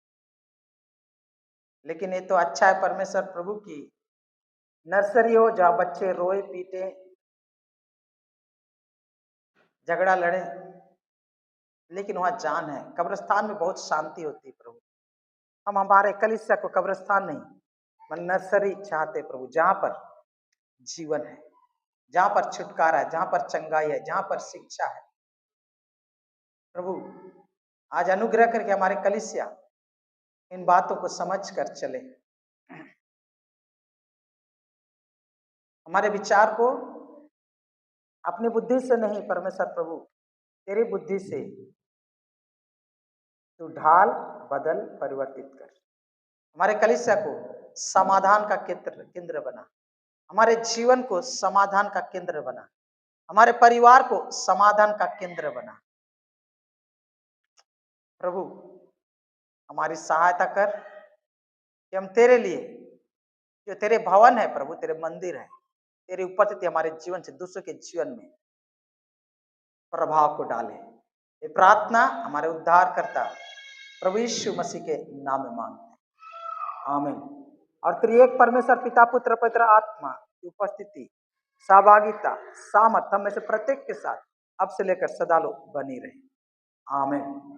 लेकिन ये तो अच्छा है परमेश्वर प्रभु की नर्सरी हो जहाँ बच्चे रोए पीटे झगड़ा लड़े, लेकिन वहां जान है। कब्रिस्तान में बहुत शांति होती है प्रभु। हम हमारे कलीसिया को कब्रिस्तान नहीं, मन नर्सरी चाहते प्रभु, जहां पर जीवन है, जहां पर छुटकारा है, जहां पर चंगाई है, जहां पर शिक्षा है। प्रभु आज अनुग्रह करके हमारे कलीसिया इन बातों को समझ कर चले, हमारे विचार को अपनी बुद्धि से नहीं परमेश्वर प्रभु तेरी बुद्धि से तू ढाल बदल परिवर्तित कर। हमारे कलीसिया को समाधान का केंद्र बना, हमारे जीवन को समाधान का केंद्र बना, हमारे परिवार को समाधान का केंद्र बना। प्रभु हमारी सहायता कर कि हम तेरे लिए, जो तेरे भवन है प्रभु, तेरे मंदिर है, तेरी उपस्थिति हमारे जीवन से दूसरों के जीवन में प्रभाव को डाले। ये प्रार्थना हमारे उद्धार करता प्रभु यीशु मसीह के नाम में मांगते हैं, आमीन। और त्रिएक परमेश्वर पिता पुत्र पवित्र आत्मा की उपस्थिति, सहभागिता, सामर्थ हम में से प्रत्येक के साथ अब से लेकर सदा लोग बनी रहे, आमीन।